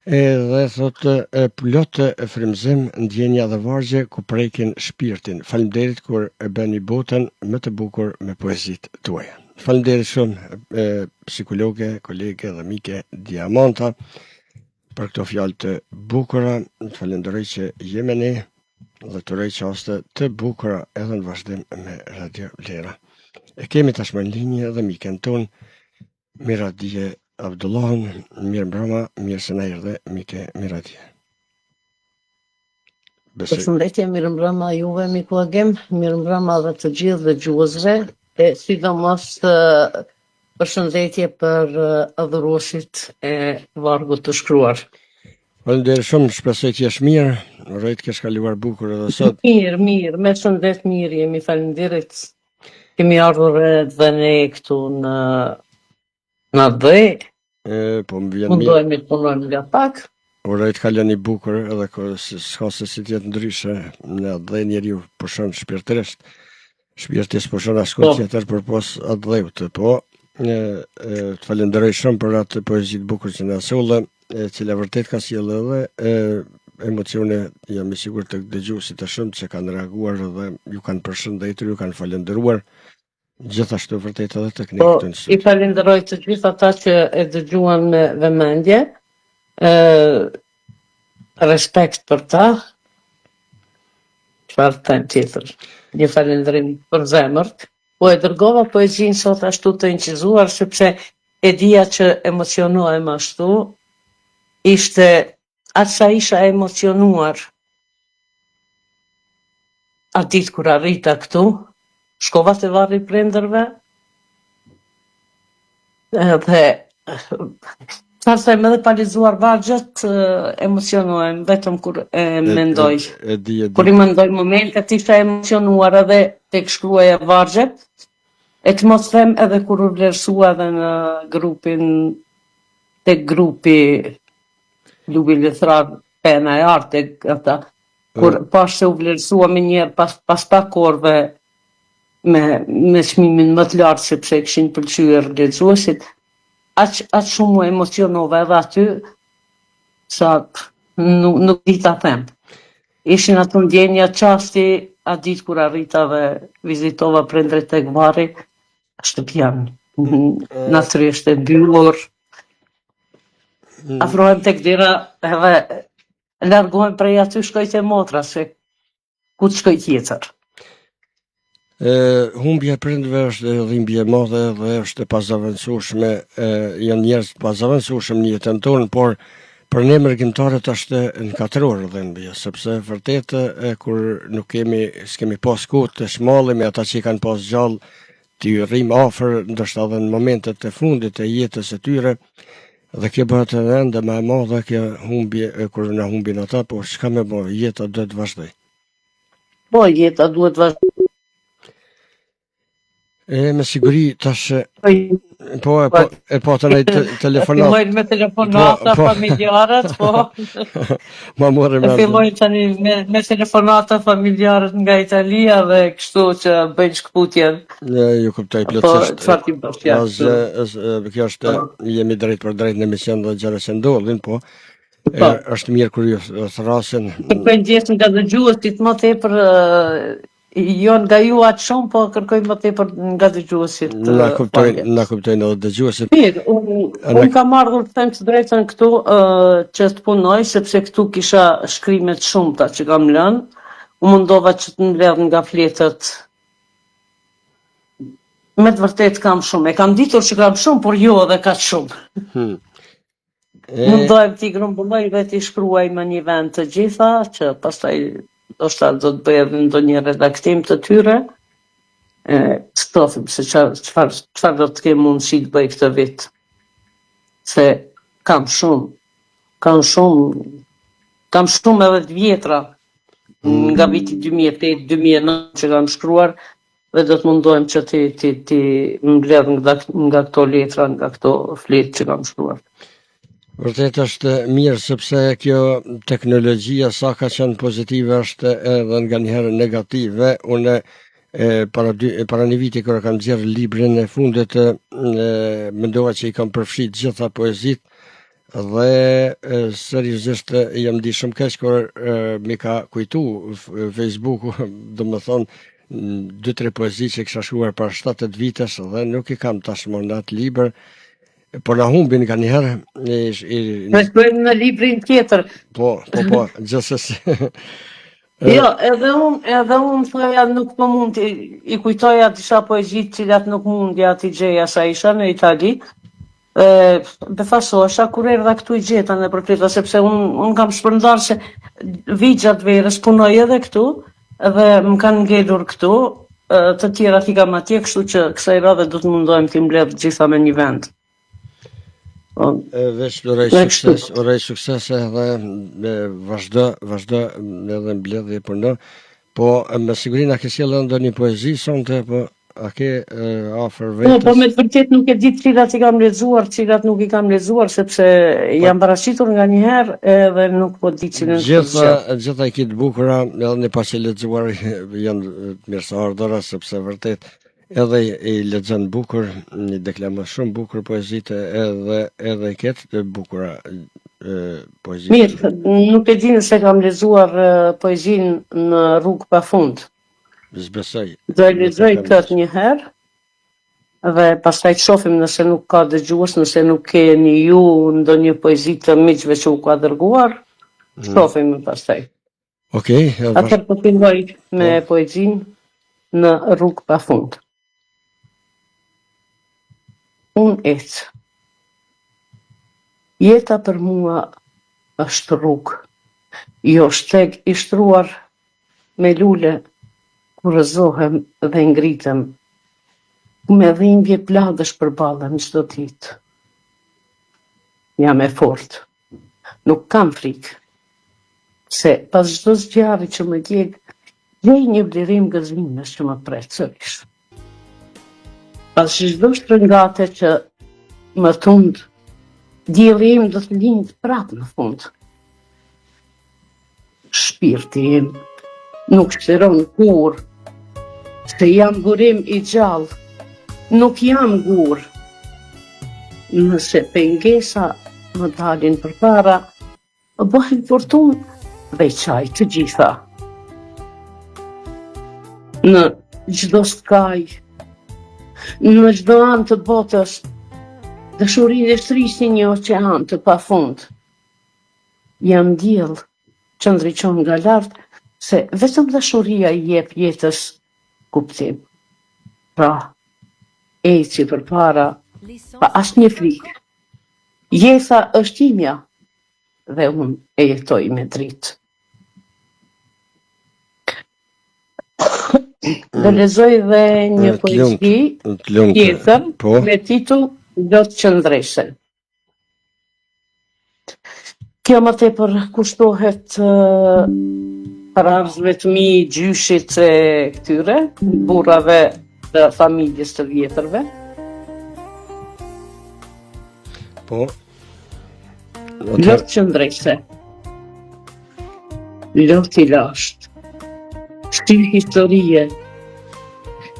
S1: Dhe thotë plot frymëzim, ndjenja dhe vargje ku prekin shpirtin. Faleminderit kur e bëni botën më të bukur me poezitë tuaja. Faleminderit shumë psikologe, kolege dhe mike Diamanta për këto fjalë të bukura. Falenderoj që jemi ne dhe të uroj qaste të bukura edhe në vazhdim me Radio Lera. E kemi tashmë në linjë edhe miken ton Miradie Abdullahun. Mirë mbrëma, mirë se na erdhe mike Miradie.
S4: Përshëndetje, mirë mbrëma juve miku Agim, mirë mbrëma dhe të gjithë dëgjuesve, e sidomos përshëndetje për adhuruesit e vargut të shkruar.
S1: Faleminderit shumë, shpresoj të jesh mirë, uroj të kesh kaluar bukur edhe sot.
S4: Mirë, me shëndet mirë jemi, faleminderit. Kemi ardhur edhe ne këtu në dhe,
S1: Po më vjen mirë.
S4: mundohemi të punojmë nga pak.
S1: Uroj të kaloni bukur edhe s'ka se si tjetë ndryshe, në dhe njeriu pushon shpirtërisht. Shpirti s'pushon askund tjetër përpos atë dheut, po të falenderoj shumë për atë poezi të bukur që na solle, e cila vërtet ka sjellë edhe emocione, jam i sigurt të dëgjuesit të shumë që kanë reaguar dhe ju kanë përshëndetur, ju kanë falendëruar. Gjithashtu vërtet edhe tek ne këtu në studio.
S4: I falenderoj të gjithë ata që e dëgjuan me vëmendje, respekt për ta, çfarë them tjetër, një falendërim për zemërt, po e dërgova poezinë sot ashtu të incizuar, sepse e dija që emocionohem ashtu, ishte atë sa isha emocionuar atë ditë kur arrita këtu, shkova te varri i prindërve, dhe çfarë them edhe pa lexuar vargjet, emocionohem vetëm kur e mendoj. Kur i mendoj momentet isha emocionuar edhe tek shkruaja vargjet, e të mos them edhe kur u vlerësua edhe në grupin, tek grupi Lubi Lethrar, Pena e Arte, ata, kur pash se u vlerësua me njerë pas pak orëve me çmimin më të lartë, sepse kishin pëlqyer lexuesit, aq shumë u emocionova edhe aty, sa nuk di ta them. Ishin ato ndjenja qasti atë ditë kur arrita dhe vizitova prindrit tek varri, shtëpian natyrisht e mbyllur. Afrohem tek dera edhe largohem prej aty, shkoj te motra, se ku të shkoj tjetër.
S1: Humbja e prindërve është dhimbje e madhe dhe është e pazaventueshme, janë njerëz të pazaventueshëm në jetën tonë, por për ne mërgjimtarët është në 4 orë dhimbje, sepse vërtet kur nuk s'kemi pas kohë të shmallim me ata që i kanë pas gjallë, t'i rrim afër, ndoshta edhe në momentet e fundit e jetës e tyre, dhe kjo bëhet edhe ende më e madhe kjo humbje kur na humbin ata, po çka më bë, jeta duhet të vazhdoj.
S4: Po, jeta duhet vazhdoj.
S1: Me siguri tash po të nej telefonat.
S5: Fillojnë me telefonata familjarët, po.
S1: Ma morë me.
S5: Fillojnë tani me telefonata familjarët nga Italia dhe kështu që bëjnë shkputjen.
S1: Ju kuptoj
S5: Po,
S1: plotësisht.
S5: çfarë ti bësh jashtë?
S1: Kjo është jemi drejt për drejt në emision dhe gjëra që ndodhin, po është mirë kur ju thrasin.
S5: Kërkoj ndjes nga dëgjuesit më tepër jo nga ju atë shumë, po kërkoj më tepër nga dëgjuesit.
S1: Na kuptojnë edhe dëgjuesit.
S5: Mirë, unë kam ardhur të them të drejtën këtu që të punoj, sepse këtu kisha shkrimet shumëta që kam lënë. U mundova që të mbledh nga fletët. Me të vërtet kam shumë. E kam ditur që kam shumë, por jo edhe ka shumë. Mundohem t'i grumbulloj dhe t'i shkruaj më një vend të gjitha, që pastaj ndoshta do të bëj edhe ndonjë redaktim të tyre. Të shohim se çfarë do të kem mundësi të bëj këtë vit. Se kam shumë edhe të vjetra, nga viti 2008-2009 që kam shkruar, dhe do të mundohem që ti mbledh nga këto letra, nga këto fletë që kam shkruar.
S1: Vërtet është mirë sepse kjo teknologjia sa ka qenë pozitive është edhe nga njëherë negative. Unë para një viti kërë kam nxjerrë librin e fundit, mendova që i kam përfshit gjitha poezit dhe seriozisht jam di shumë keq kur mi ka kujtu Facebooku, do më thonë 2-3 poezi që kisha shkruar para 7-8 vitesh dhe nuk i kam tashmë në atë libër. Por na humbin nga njëherë.
S5: Ne shkruajmë në librin tjetër.
S1: Po, gjithsesi.
S5: Jo, edhe unë thoja nuk më mund, i kujtoja disa poezit cilat nuk mundja t'i gjeja sa isha në Itali. Befasosha kur erdha këtu i gjeta në përpleta, sepse unë kam shpërndar se vigjat verës punoj edhe këtu, edhe më kanë ngelur këtu, të tjera t'i kam atje, kështu që kësaj radhe do të mundohem t'i mbledh gjitha me një vend.
S1: Veç urej sukses edhe vazhdo edhe mbledhje për në, po me siguri na ke sjellë ndonjë poezi sonte, po a ke afër vetes?
S5: Po me të vërtet nuk e di cilat i kam lexuar, cilat nuk i kam lexuar, sepse jam paraqitur nga një herë edhe nuk po di cilën.
S1: Gjitha i kitë bukura, edhe një pas që lexuar janë mirëseardhëra, sepse vërtet edhe i lexon bukur, një deklamon shumë bukur poezitë, edhe i ketë të bukura poezitë.
S5: Mirë, nuk e di nëse kam lexuar poezinë në Rrugë pa fund.
S1: Zbesoj.
S5: Do e lexoj këtë një herë, dhe pastaj të shohim nëse nuk ka dëgjues, nëse nuk keni ju ndonjë poezi të miqve që u ka dërguar, shohim pastaj.
S1: Okej.
S5: Atëherë po filloj me poezinë në Rrugë pa fund. Unë ecë. Jeta për mua është rrugë, jo shteg i shtruar me lule, kur rëzohem dhe ngritem, ku me dhimbje pladësh përballem çdo ditë. Jam e fortë, nuk kam frikë, se pas çdo zgjarri që më djeg, gjej një vlirim gëzimesh që më pret sërish. Pas çdo shtrëngate që më tund, dielli im do të lindë prapë në fund. Shpirti im nuk shëron kur, se jam burim i gjallë, nuk jam gur. Nëse pengesa më dalin përpara, bëhen fortunë dhe qaj të gjitha. Në çdo skaj, në çdo anë të botës, dashurinë e shtrisi një oqean të pafund. Jam diell që ndriqon nga lart, se vetëm dashuria i jep jetës kuptim. Pra, eci përpara, pa asnjë frikë. Jeta është imja dhe unë e jetoj me dritë. Dhe lexoj dhe një poezi tjetër me titull Do të qëndresen. Kjo më tepër kushtohet paraardhësve të mi, gjyshit e këtyre, burrave
S4: të familjes të vjetërve.
S1: Po.
S4: Lot qëndrese. Lot I lasht. Shtil historie.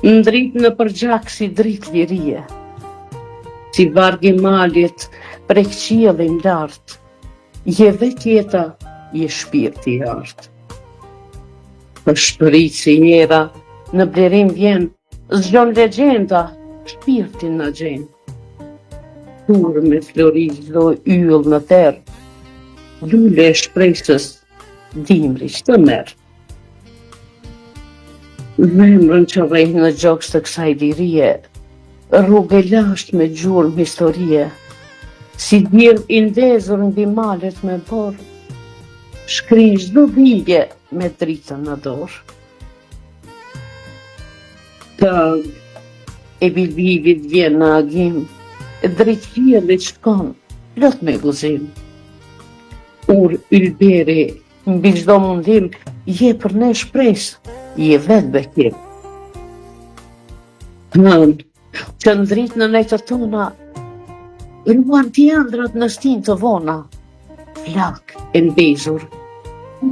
S4: Ndrit në përgjak si drit lirie. Si vargi malit prek qiellin lart. Je vet jeta, je shpirti I art. Për shpërit si njera, në blerim vjen, zgjon legjenda, shpirtin në gjen. Tur me floriz do yll në terë, lule e shpresës, dimri që të merë. Zemrën që rejnë në gjoks të kësaj lirie, rrugë e lasht me gjurmë historie, si djerë I ndezur mbi malet me borë, shkrin çdo bilje me dritën në dorë. Këng e bilbilit vjen në agim, dritë qiellit shkon, plot me guzim. Ur ylberi, mbi çdo mundim, je për ne shpresë, je vet bekim. Këng që ndrit në netët tona, ruan tjandrat në stin të vona, flak e mbezur,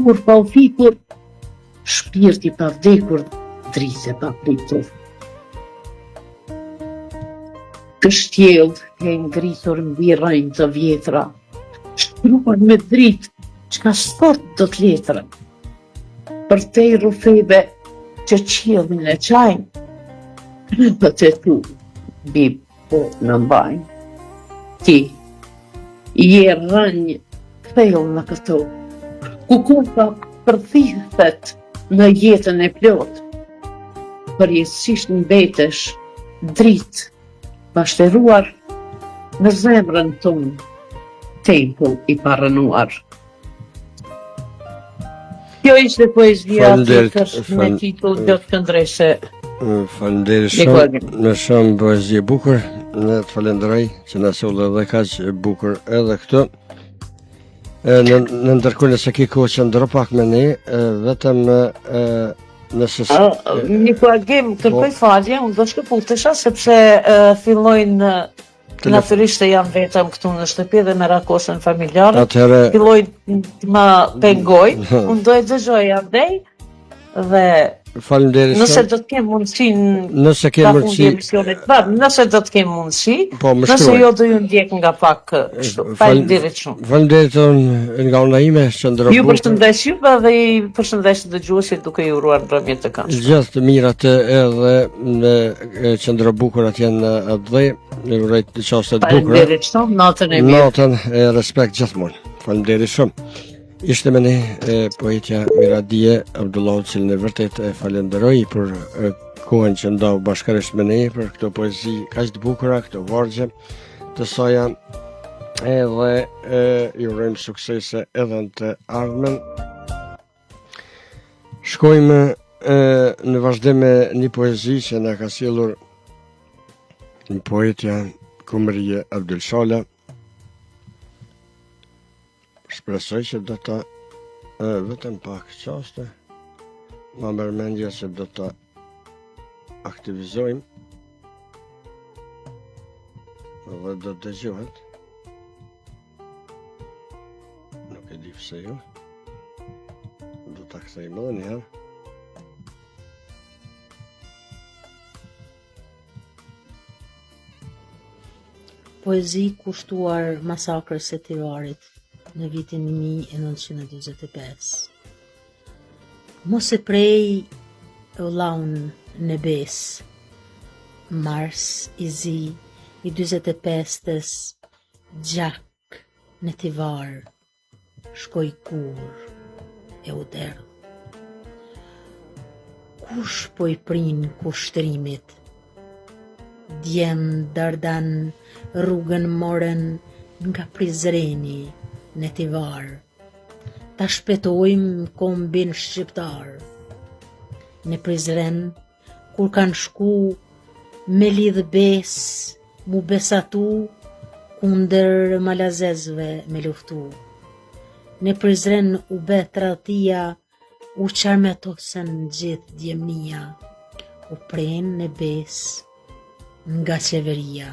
S4: kur pa u fikur, shpirti pa vdekur, dritë pa pritur. Kështjell e ngritur mbi rrënjë të vjetra, shkruar me dritë çka sot do t'letra. Për te rrufebe që qiellin e qajnë, krypët e tu mbi në mbajnë. Ti, je rrënjë thellë në këto, ku kurpa përthihet në jetën e plot, përjetësisht mbetesh dritë bashkëruar në zemrën tonë, tempull I parënuar. Kjo ishte poezia me titull Lot qëndrese.
S1: Faleminderit shumë, në shumë poezi e bukur, ne të falenderoj që na solli edhe kaq e bukur edhe këtë. Në ndërkohë nëse ke kohë që ndro pak me ne, vetëm nëse
S4: një koagim, kërkoj falje, unë do shkëputesha sepse fillojnë natyrisht janë vetëm këtu në shtëpi dhe me rakosën familjare. Fillojnë të më pengoj, unë do e dëgjoj andej dhe nëse do të kem mundësi
S1: nëse
S4: do të kem mundësi, nëse jo do ju ndjek nga pak kështu. Faleminderit shumë.
S1: Faleminderit nga una ime që ndërkohë.
S4: Ju përshëndes juve dhe I përshëndes dëgjuesit duke ju uruar mbrëmjet të këndshme.
S1: Gjithë të mirat edhe në qendra bukur atje në Adhe, ju uroj të qoftë të bukura.
S4: Faleminderit shumë, natën e mirë.
S1: Natën e respekt gjithmonë. Faleminderit shumë. Ishte me ne poetja Miradije Abdullahu, cilën e vërtet e falenderoj për kohën që ndau bashkërisht me ne, për këto poezi kaq të bukura, këto vargje të soja, edhe ju urojmë suksese edhe në të ardhmen. Shkojmë në vazhdim me një poezi që na ka sjellur një poetja Kumrije Abdul Shala. Shpresoj që do ta vetëm pak qaste, ma mërmendja që do ta aktivizojmë dhe do të dëgjohet. Nuk e di pse jo. Do ta kthejmë edhe një herë.
S8: Poezi kushtuar masakrës së Tivarit në vitin 1945. Mos e prej vllaun nebes, Mars I zi I 45-tës, gjak në Tivar, shkoj kur e u derdh. Kush po I prin kushtrimit, djem dardan rrugën morën nga Prizreni në Tivar, ta shpetojmë kombin shqiptar. Në Prizren, kur kanë shku me lidh bes, mu besatu, kundër malazezve me luftu. Në Prizren u be tradhtia, u qarmetosën gjithë djemnia. u pren në bes nga qeveria.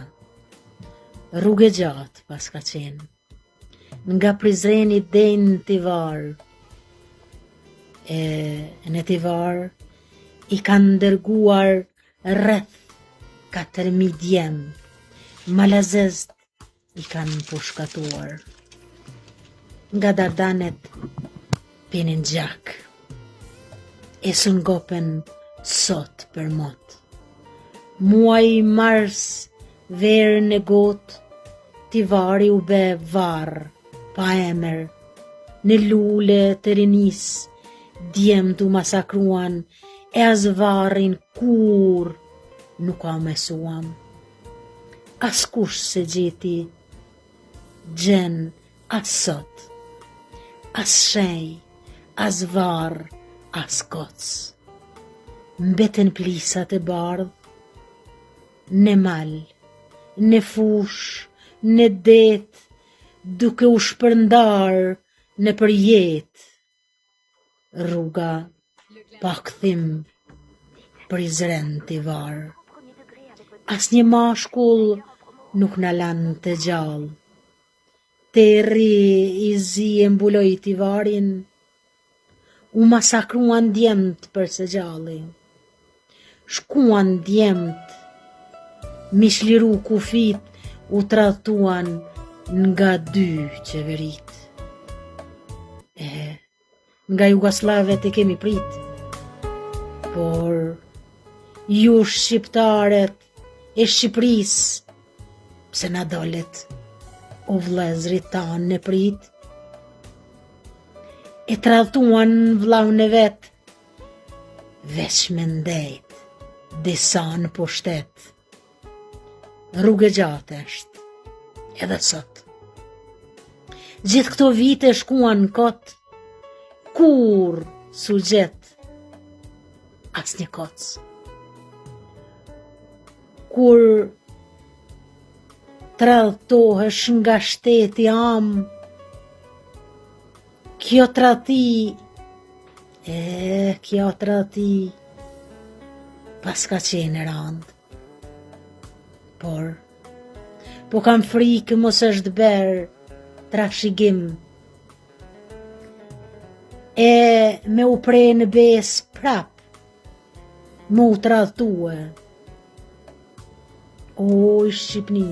S8: Rrugë gjatë pas ka qenë, nga Prizreni den Tivar. Në Tivar i kanë dërguar rreth 4.000 djem, Malazest i kanë pushkatuar. Nga Dardanet pinin gjak, e së ngopen sot për mot. Muaj mars verë në got, Tivari u be varë, pa emër, në lule të rinis, djem të masakruan, e as varin kur nuk ka mesuam. As kush se gjeti, gjen as sot, as shej, as var, as koc. Mbeten plisat e bardh, në mal, në fush, në det, duke u shpërndar në përjet. Rruga pa kthim Prizren Tivar. As një mashkull nuk na lan të gjallë. Terri i zi e mbuloj Tivarin, u masakruan djemt për së gjalli. Shkuan djemt, mishliru kufit, u tratuan nga 2 qeverit. Nga Jugoslavet e kemi prit, por ju shqiptaret e Shqipëris, pse na dolet o vlezrit tanë në prit, e tratuan vllaun e vet, veç me ndejt, disa në pushtet. Rrugë gjatë është, edhe sot. Gjithë këto vite shkuan kot, kur su gjet as një koc. Kur tradhtohesh nga shteti am, kjo trati, kjo trati pas ka qenë rand. Po kam frikë mos është berë trashigim, e me u prej në bes prap, me u tradhtue. O, Shqipni,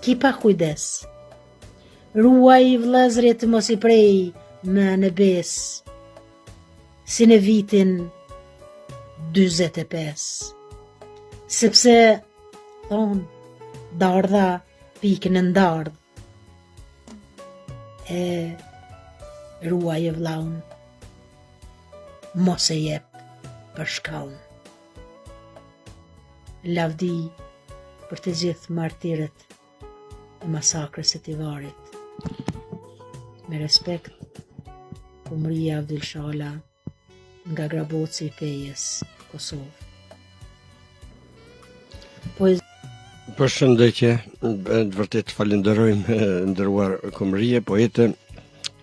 S8: ki pa kujdes, ruaj vlezrit mos i prej me në bes, si në vitin 45, sepse, thonë, dardha pikë në ndardh, ruaj e vllaun, mos e jep për shkallën. Lavdi për të gjithë martirët e masakrës e Tivarit. Me respekt, Kumria Avdil Shala, nga Graboci i Pejes, Kosovë.
S1: Përshëndetje, vërtet falenderojmë nderuar Kumrie, poete,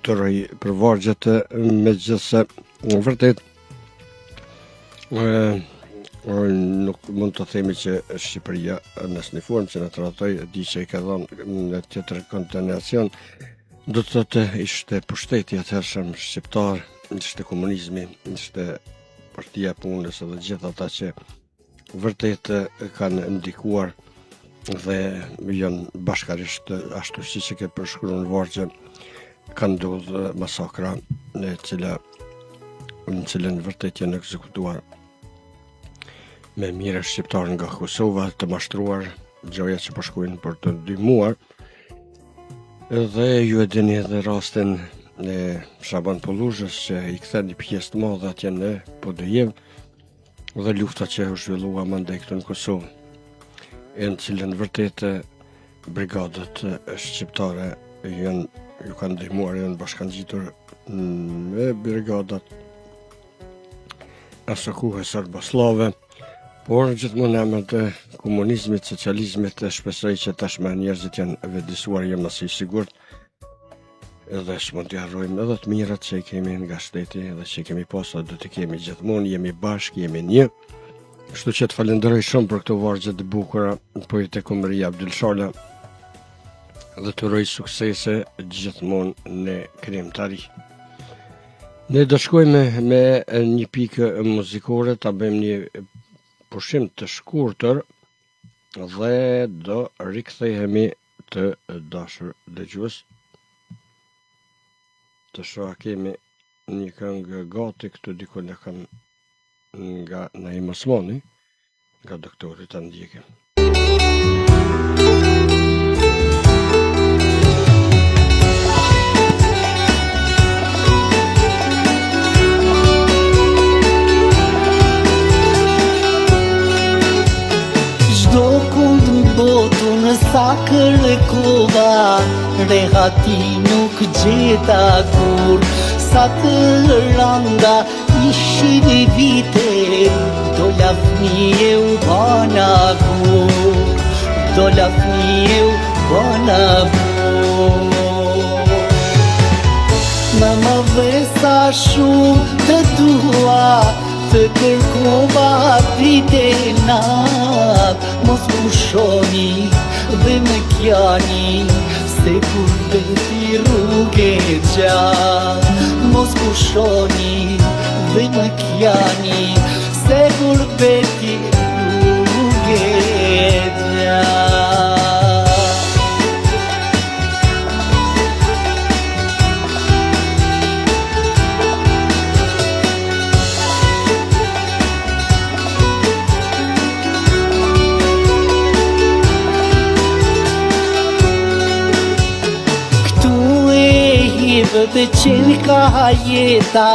S1: tëroj për vargjet, megjithse vërtet nuk mund të themi që Shqipëria në asnjë formë që na tratoi, di që i ka dhënë në tjetër kontenacion, do të thotë ishte pushteti atëhershëm shqiptar, ishte komunizmi, ishte Partia Punës dhe gjithë ata që vërtet kanë ndikuar dhe janë bashkarisht ashtu siç e ke përshkruar në vargje, kanë ndodhur masakra në cilën vërtet janë ekzekutuar me mire shqiptarë nga Kosova të mashtruar, gjoja që përshkujnë për të ndihmuar. Dhe ju e dini edhe rastin e Shaban Polluzhës që i kthen një pjesë të madhe atje në Podujevë dhe lufta që u zhvillua mandej këtu në Kosovë, në cilën vërtet brigadat shqiptare ju kanë ndihmuar, janë bashkangjitur me brigadat asokuhe serboslave, por gjithmonë emër të komunizmit, socializmit, shpresoj që tashmë njerëzit janë vëdësuar, jam asi i sigurt, edhe s'mund t'i harrojmë edhe të mirat që i kemi nga shteti dhe që i kemi pasur, do të kemi gjithmonë, jemi bashkë, jemi një, Kështu që të falenderoj shumë për këto vargje të bukura poet e Maria Abdulshala dhe të uroj suksese gjithmonë në krijimtari. Ne do shkojmë me një pikë muzikore, ta bëjmë një pushim të shkurtër dhe do rikthehemi të dashur dëgjues. Të shoha kemi një këngë gati këtu diku në kam nga Naim Osmani, nga doktori të ndjekim.
S9: Çdo kund në botu në sa kërkova, rehati nuk gjeta kur. Sa të randa ishin vite, dola fëmijë u bana kur, dola fëmijë u bana kur. Mama dhe sa shumë të dua, të kërkova vite nat, mos pushoni dhe më kjani, se kur beti rrugë gjatë. Mos pushoni dhe më kjani, se kur beti rrugë gjatë. Dhe qenë ka jeta,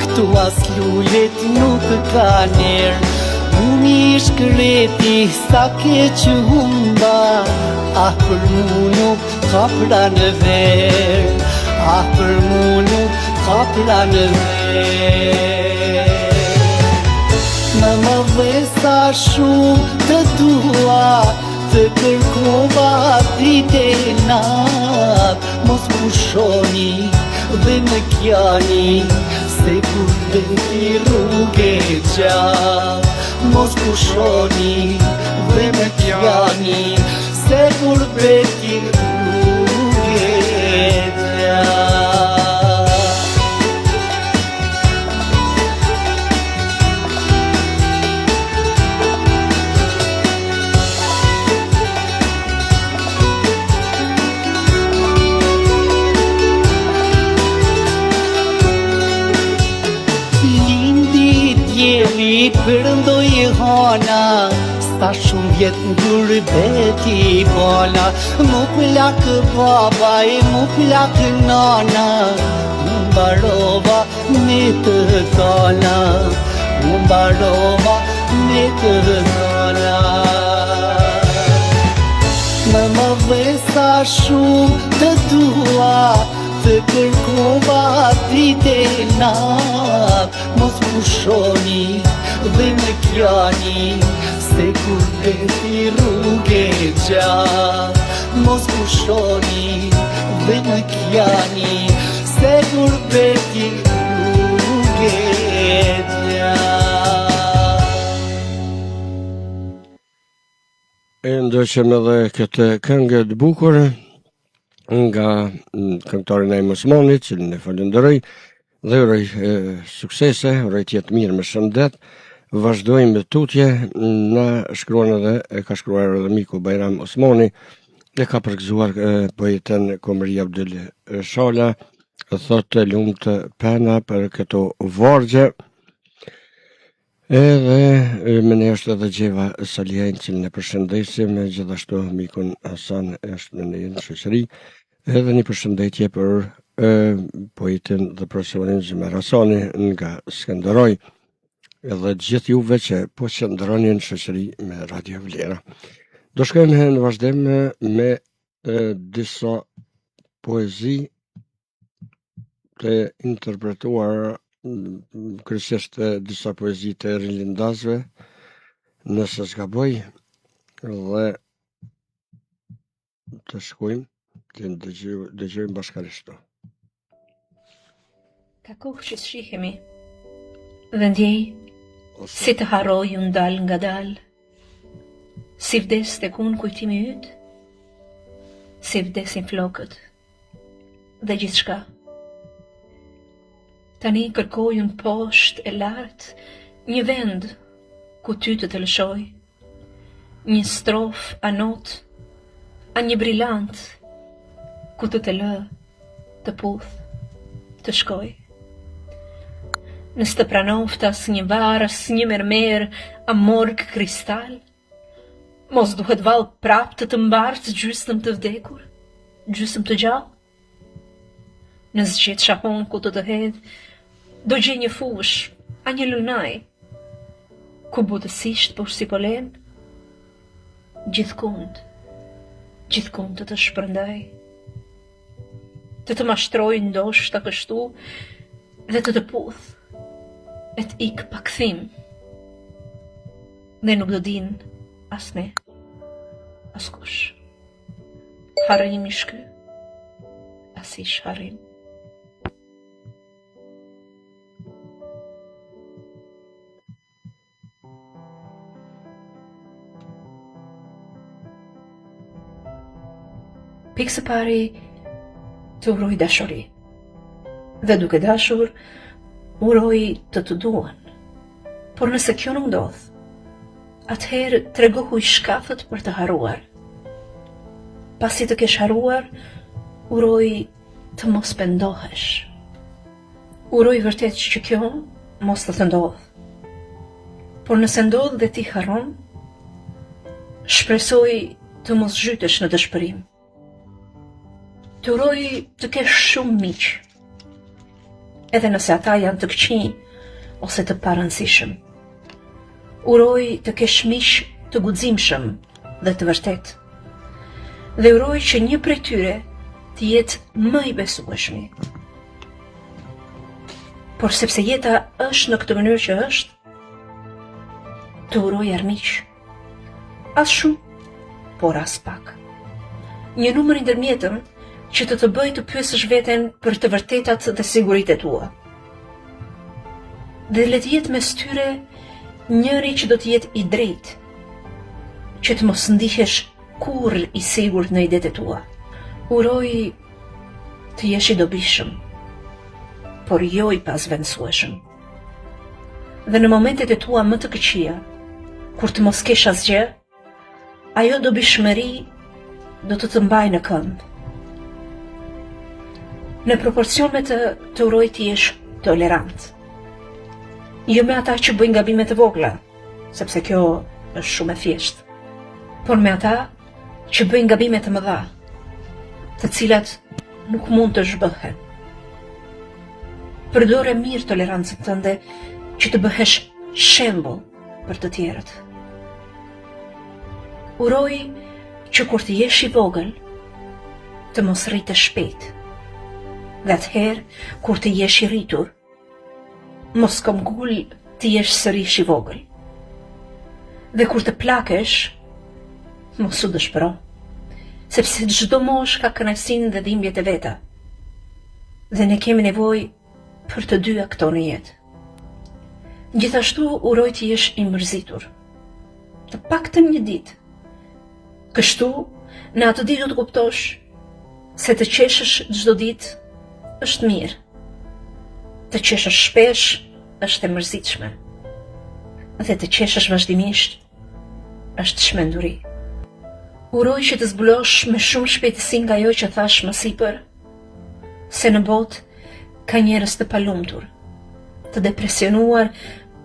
S9: këtu as lullet nuk ka nërë. Unë i shkreti sa ke që humba, për mu nuk ka pranë verë, për mu nuk ka pranë verë. Mama dhe sa shumë të dua, të kërkova vite nat, mos pushoni dhe më kjani, se kur beti rrugë gjatë. Mos pushoni dhe më kjani, se kur beti rrugë gjatë. Përndoj hana, sa shumë vjetë në gurbeti bona. Mu plakë baba e mu plakë nana, mu mbarova me të tona, mu mbarova me të tona. Mama dhe sa shumë të dua, të kërkova vite nat, mos pushoni dhe më kjani, se kur beti rrugë gjatë. Mos pushoni dhe më kjani, se kur beti rrugë gjatë.
S1: E ndoqëm edhe këtë këngë të bukur nga këngëtarin Naim Osmani, cilin e falenderoj dhe uroj suksese, uroj të jetë mirë me shëndet. Vazhdojmë me tutje, na shkruan edhe, e ka shkruar edhe miku Bajram Osmani, e ka përgëzuar poeten Maria Abdulshala, thotë lumtë pena për këto vargje. Edhe me ne është edhe Gjeva Saliajnë, cilën e përshëndesim, gjithashtu mikun Hasan është me ne në shoqëri, edhe një përshëndetje për poetin dhe profesionin Zhymer Hasani nga Skënderoj, edhe gjithë juve që po qëndroni në shoqëri me Radio Vlera. Do shkojmë në vazhdim me disa poezi të interpretuar, kryesisht disa poezi të rilindasve, nëse s'gaboj, dhe të shkojmë të dëgjojmë bashkërisht.
S10: Ka kohë që shihemi dhe ndjej
S4: Si të harroj unë dal nga dal, si vdes tek unë kujtimi yt, si vdesin flokët dhe gjithçka. Tani kërkoj unë poshtë e lartë një vend ku ty të lëshoj, një strof a not, a një brillant ku të lë, të puth, të shkoj. Nësë të pranoftas një varës, një mermer, a morg kristal, mos duhet val prap të mbartë gjysëm të vdekur, gjysëm të gjallë. Në zgjet shahon ku të hedh, do gjej një fush, a një lunaj, ku butësisht por si polen, gjithkund të shpërndaj, të mashtroj ndoshta kështu, dhe të puth, e të ik pa kthim, dhe nuk do din as ne, as kush. Harrim ish ky, as ish harrim. Pikë së pari të uroj dashuri, dhe duke dashur, uroj të duan. Por nëse kjo nuk ndodh, atëherë tregohu i shkafët për të harruar. Pasi të kesh harruar, uroj të mos pendohesh. Uroj vërtet që kjo mos të ndodh. Por nëse ndodh dhe ti harron, shpresoj të mos zhytesh në dëshpërim. Të uroj të kesh shumë miq, edhe nëse ata janë të këqij ose të parëndësishëm. Uroj të kesh miq të guximshëm dhe të vërtet. Dhe uroj që një prej tyre të jetë më i besueshmi. Por sepse jeta është në këtë mënyrë që është, të uroj armiq. As shumë, por as pak. Një numër ndërmjetëm që të bëj të pyesësh veten për të vërtetat dhe siguritë tua. Dhe le të jetë mes tyre njëri që do të jetë i drejtë, që të mos ndihesh kurrë i sigurt në idetë tua. Uroj të jesh i dobishëm, por jo i pasvendësueshëm. Dhe në momentet e tua më të këqija, kur të mos kesh asgjë, ajo dobishmëri do të mbajë në këmbë. Në proporcion me të uroj të jesh tolerant. Jo me ata që bëjnë gabime të vogla, sepse kjo është shumë e thjeshtë, por me ata që bëjnë gabime të mëdha, të cilat nuk mund të zhbëhen. Përdore mirë tolerancën tënde që të bëhesh shembull për të tjerët. Uroj që kur të jesh i vogël, të mos rritesh shpejt. Dhe atëherë, kur të jesh i rritur, mos këmbgul të jesh sërish i vogël. Dhe kur të plakesh, mos u dëshpëro, sepse çdo moshë ka kënaqësinë dhe dhimbjet e veta. Dhe ne kemi nevojë për të dyja këto në jetë. Gjithashtu uroj të jesh i mërzitur, të paktën një ditë. Kështu, në atë ditë do të kuptosh se të qeshësh çdo ditë është mirë. Të qeshësh shpesh është e mërzitshme. Dhe të qeshësh vazhdimisht është shmenduri. Uroj që të zbulosh me shumë shpejtësi nga ajo që thash më sipër, se në botë ka njerëz të palumtur, të depresionuar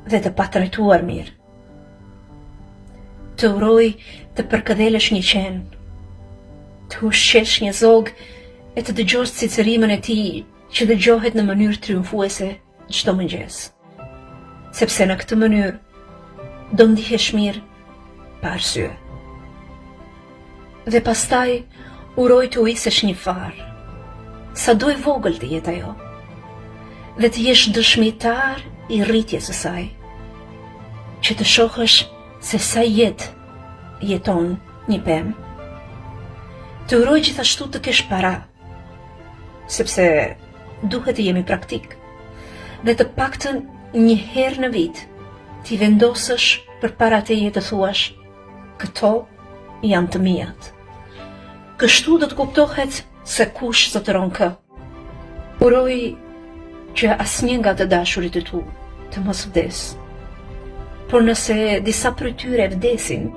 S4: dhe të patrajtuar mirë. Të uroj të përkëdhelesh një qen, të ushqesh një zog e të dëgjosh cicërimën e tij që dëgjohet në mënyrë triumfuese çdo mëngjes. Sepse në këtë mënyrë do ndihesh mirë pa arsye. Dhe pastaj uroj të uisesh një farë, sa do e vogël të jetë ajo, dhe të jesh dëshmitar i rritjes së saj, që të shohësh se sa jeton një pemë. Të uroj gjithashtu të kesh para, sepse duhet të jemi praktik, dhe të paktën një herë në vit ti vendosësh për para teje të thuash, këto janë të mijat. Kështu do të kuptohet se kush zotëron kë. Uroj që asnjë nga të dashurit e tu të mos vdes. Por nëse disa prej tyre vdesin,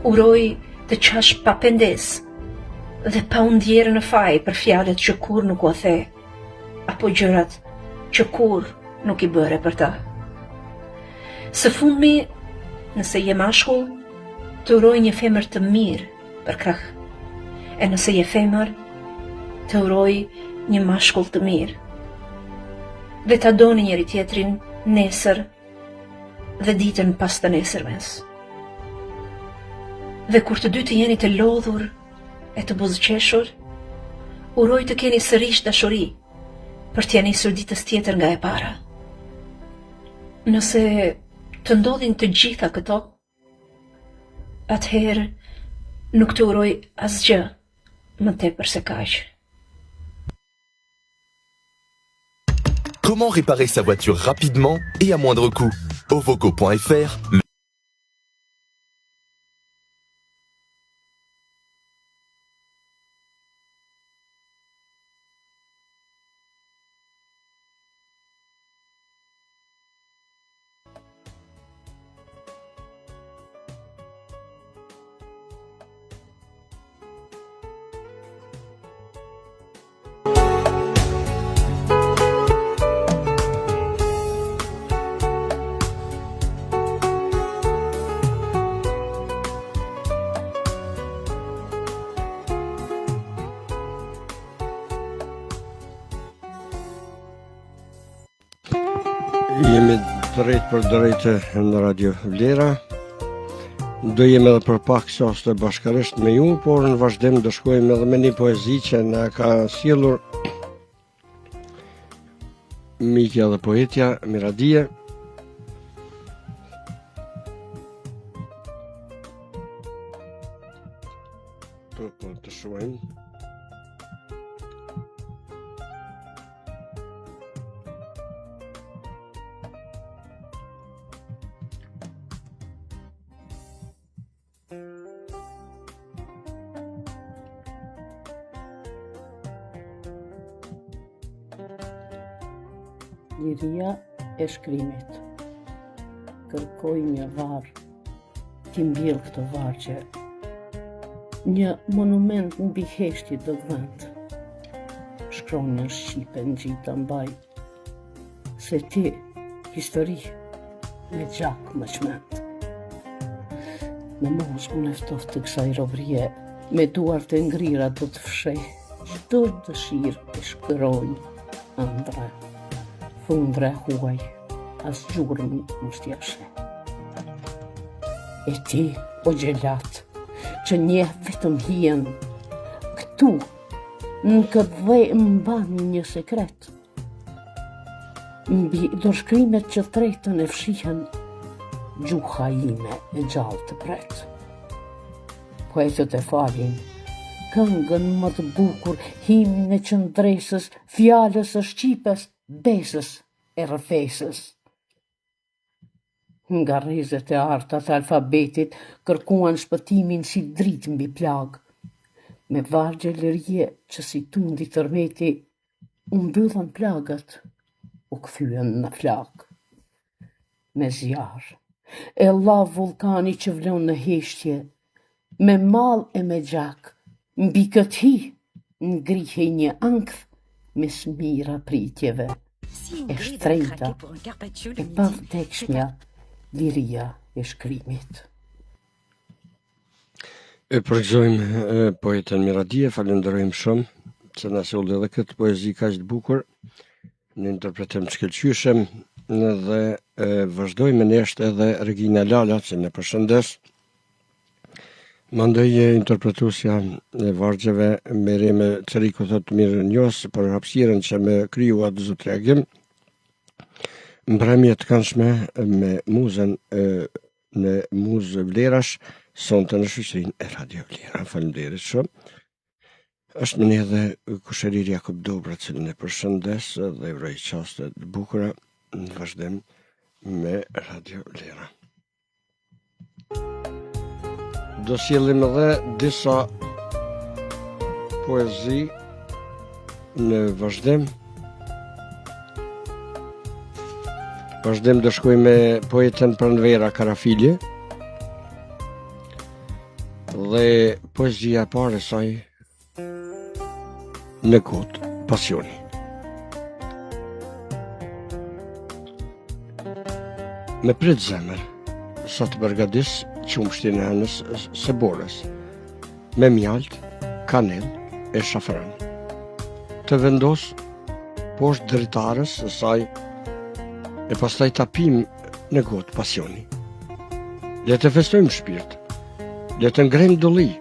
S4: uroj të qash pa pendes dhe pa u ndjerë në faj për fjalët që kur nuk u the, apo gjërat që kur nuk i bëre për ta. Së fundmi, nëse je mashkull, të uroj një femër të mirë për krah. E nëse je femër, të uroj një mashkull të mirë. Dhe ta doni njëri tjetrin nesër dhe ditën pas të nesërmes. Dhe kur të dy të jeni të lodhur e të buzëqeshur, uroj të keni sërish dashuri për t'ja nisur ditës tjetër nga e para. Nëse të ndodhin të gjitha këto, atëherë nuk të uroj asgjë më tepër se kaq.
S10: Comment réparer sa voiture rapidement et à moindre coût? Ovoco.fr.
S1: Jemi drejt për drejtë në Radio Vlera. Do jemi edhe për pak qaste bashkërisht me ju, por në vazhdim do shkojmë edhe me një poezi që na ka sjellur mikja dhe poetja Miradie. Po të shohim.
S4: Liria e shkrimit. Kërkoj një varr, ti mbjell këtë vargje. Një monument mbi heshtit do vend. Shkronjën shqipe në gjitha mbaj. Se ti, histori, me gjak më qment. Në moshkun e ftoft të kësaj robrie, me duart e ngrira do të fsheh. Çdo dëshirë e shkronjë, ëndra. Fundre huaj, as gjurëm më shtjashe. E ti, o gjelat, që njeh vetëm hien, këtu, në këtë dhe mban një sekret. Mbi dorshkrimet që tretën e fshihen, gjuha ime e gjallë të pret. Poetët e falin, këngën më të bukur, himnin e qëndresës, fjalës së shqipes, besës e rrëfesës. Nga rrezet e arta të alfabetit kërkuan shpëtimin si dritë mbi plag. Me vargje lirie që si tundi tërmeti, u mbyllën plagat, u kthyen në flak. Me zjarr, e lla vulkani që vlon në heshtje, me mall e me gjak, mbi këtë hi ngrihej një ankth me smira pritjeve, e shtrejta, e pavdekshmja, liria e shkrimit.
S1: E përgëzojmë poetën Miradie, falenderojmë shumë që na solli edhe këtë poezi kaq të bukur në interpretim të shkëlqyeshëm dhe vazhdojmë neshtë edhe Regina Lala që në përshëndes. Mandej interpretuesja e vargjeve Merime Ceriku thot mirë njohës për hapësirën që më krijua të zot reagim. Mbrëmje të këndshme me muzën në muzë Vlerash, sonte në shoqërinë e Radio Vlera. Faleminderit shumë. Është më një dhe Kusherir Jakub Dobra që në përshëndes dhe uroj qaste të bukura në vazhdim me Radio Lera. Do sjellim edhe disa poezi në vazhdim. Vazhdim do shkoj me poeten Pranvera Karafili dhe poezia e parë e saj Në gotë pasioni. Me prit zemër, sa të përgadis qumshtin e hënës së borës, me mjalt, kanel e shafran. Të vendos poshtë dritarës së saj e pastaj tapim në gotë pasioni. Le të festojmë shpirt, le të ngrejmë doli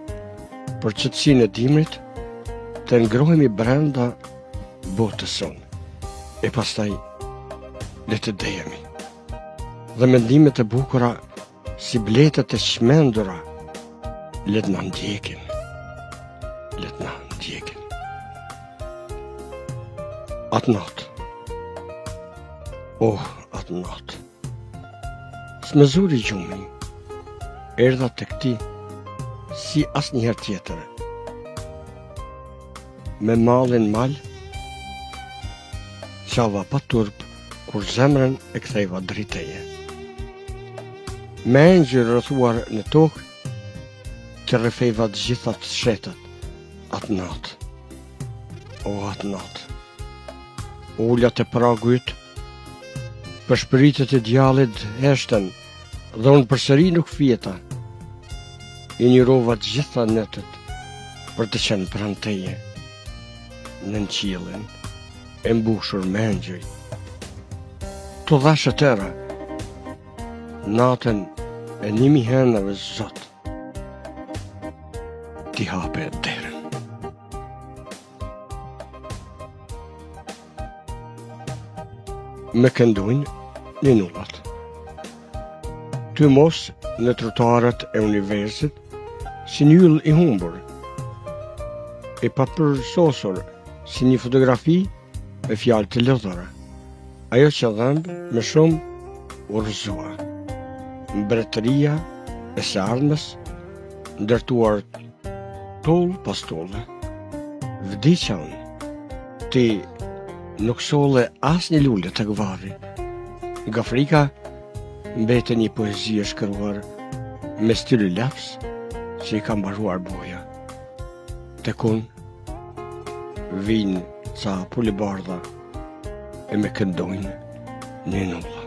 S1: për qëtësinë e dimrit, të ngrohemi brenda botës sonë, e pastaj le të dejemi. Dhe mendimet e bukura si bletët e shmendura le të na ndjekin. Le të na ndjekin. Atë natë. Oh, atë natë. S'më zuri gjumi, erdha të këti si asnjëherë tjetër. Me malin mal, qava pa turp, kur zemrën e ktheva driteje. Me engjë rrëthuar në tokë, të rrëfeva të gjithat shetat, atë natë. O, atë natë. Ullat e pragut, për shpëritet e djallit heshten, dhe unë përsëri nuk fjeta, i njërova të gjitha netët, për të qenë pranë teje. Në qiellin e mbushur me engjëj. Të dhashë tëra, natën e 1000 henave Zot, ti hape derën. Me këndojnë ninullat. Ty mos në trotuarët e universit, si një yll i humbur, e papërsosur si një fotografi me fjalë të lodhura. Ajo që dhëmbë me shumë urrëzua. Mbretëria e së ardhmës, ndërtuar toll pas tolle. Vdiqa unë, ti nuk solle as një lule të gëvarri. Nga frika mbete një poezi e shkruar me stil laps që i ka mbaruar boja. Tekun vinë ca pulibardha e me këndojnë një nulla.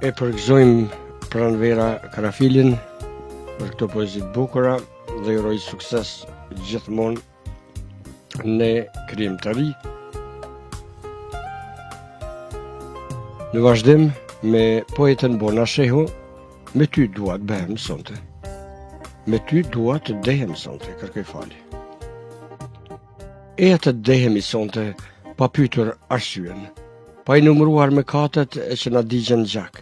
S1: E përgëzojmë Pranvera Karafilin për këto poezit bukura dhe uroj sukses gjithmonë në krijim të ri. Në vazhdim me poeten Bona Shehu, me ty dua të bëhem sonte. Me ty dua të dehem sonte, kërkoj fali. E të dehemi sonte pa pyetur arsyen, pa i numëruar mëkatet e që na digjen gjak.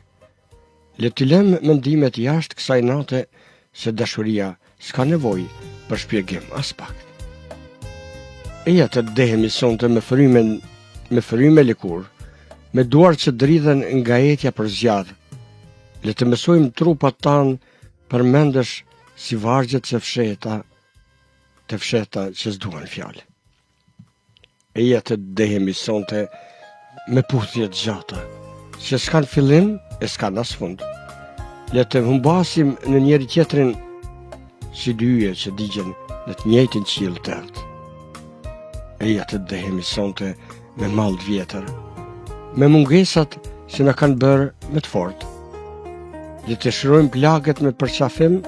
S1: Le të lëm mendimet jashtë kësaj nate se dashuria s'ka nevojë për shpjegim as pak. Eja të dehemi sonte me fryme likur, me duar që dridhen nga etja për zjadh. Le të mësojmë trupat tanë për mendesh si vargjet se të fsheta që s'duan fjalë. Eja të dehemi sonte me puthjet gjata, që s'kan fillim e s'kan as fund. Le të humbasim në njeri tjetrin si dyje që digjen në të njëjtin qiell të ertë. Eja të dehemi sonte me mall të vjetër, me mungesat që na kanë bërë me të fortë. Le të shërojmë plaget me përqafim,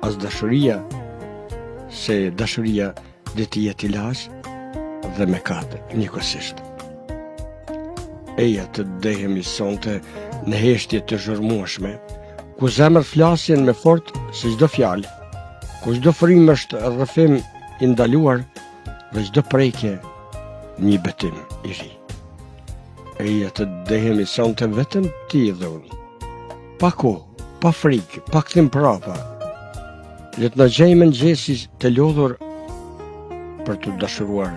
S1: as dashuria, se dashuria dhe të jetë ilaç dhe mëkat njëkohësisht. Eja të dehemi sonte në heshtje të zhurmueshme, ku zemër flasin me fort se çdo fjalë, ku çdo frymë është rrëfim i ndaluar dhe çdo prekje një betim i ri. Eja të dehemi sonte vetëm ti dhe unë. Pa kohë, pa frikë, pa kthim prapa. Le të na gjejmë mëngjesi të lodhur për të dashuruar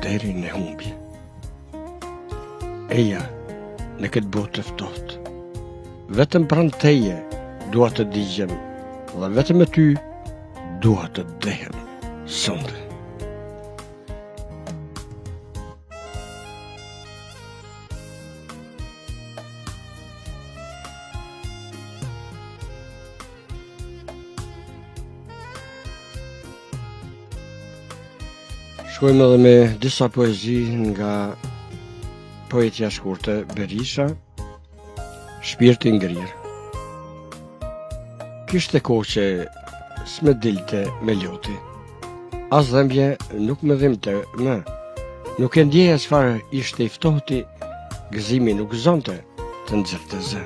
S1: deri në humbje. eja në këtë botë të ftohtë. Vetëm pranë teje dua të digjem dhe vetëm me ty dua të dehem sonde. Shkojmë edhe me disa poezi nga poetja shkurte Berisha, Shpirti ngrirë. Kishte kohë që s'me dilte me loti, as dhembje nuk me dhimte më, nuk e ndjeja çfarë ishte i ftohti, gëzimi nuk zonte të nxirrte zë.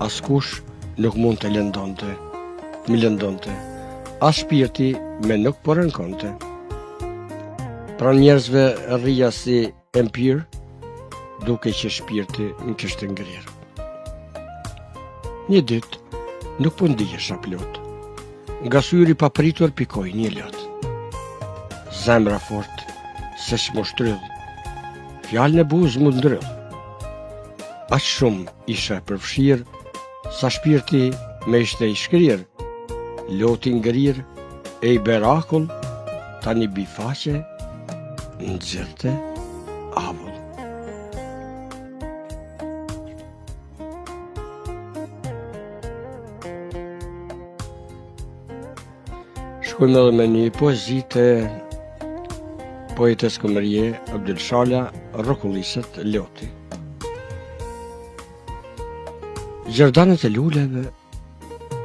S1: Askush nuk mund të lëndonte, as shpirti me nuk po rënkonte. Pra njerëzve rrija si empir, duke që shpirti më kishte ngrirë. Një ditë nuk po ndijesha plot, nga syri papritur pikoj një lot. Zemra fort, se s'mo shtrydh, fjalën e buzë mu ndrydh. Aq shumë isha përfshirë, sa shpirti me ishte i shkrirë, loti ngrirë e i berakull, tani bifaqe, nxirrte avull. Shkojmë edhe me një poezi të poetes Këmërje Abdelshala Rokulliset Loti. Gjerdanet e luleve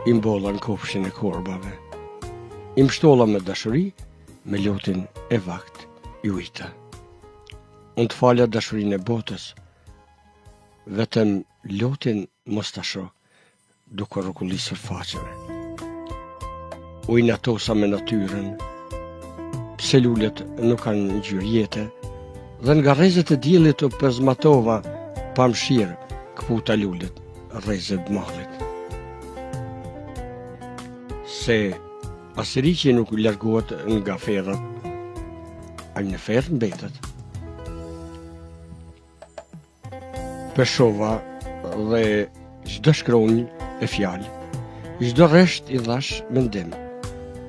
S1: i mbollan kopshin e korbave, i mshtolla me dashuri me lotin e vakt i ujta. Unë të falja dashurin e botës, vetëm lotin mos ta shoh, duke rrokullisur faqeve. Ujnë atosa me natyrën, pse lulet nuk kanë ngjyrë jete, dhe nga rrezet e diellit u pëzmatova pa mshirë këputa lulet rrezet mallit. Se asiriqi nuk largohet nga ferrat, a një ferë mbetet. Peshova dhe çdo shkronjë e fjalë, çdo rresht i dhash mendim.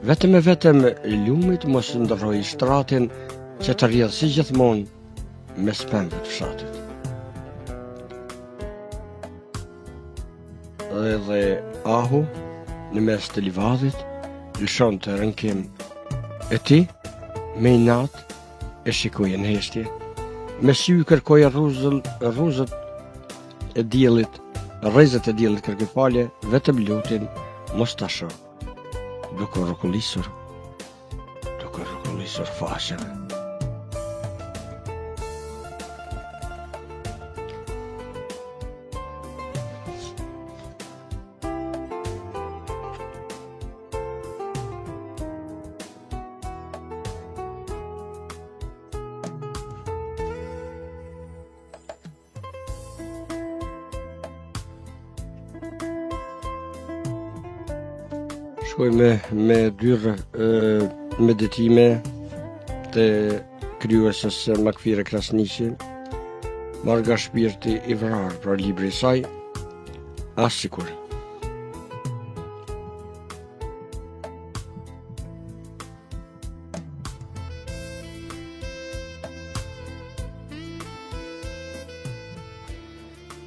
S1: Vetëm e vetëm lumit mos ndrroj shtratin që të rrjedh si gjithmonë mes pemëve të fshatit. Dhe ahu në mes të livadit lëshonte rënkim, e ti me inat e shikoje në heshtje, me sy kërkoje rruzët e diellit, rrezet e diellit kërkoj falje, vetëm lutin mos ta shoh, duke rrokullisur faqeve. Shkojme me dy meditime të kryesës Makfire Krasniqi, marrë nga Shpirti i vrarë, pra libri i saj, as sikur.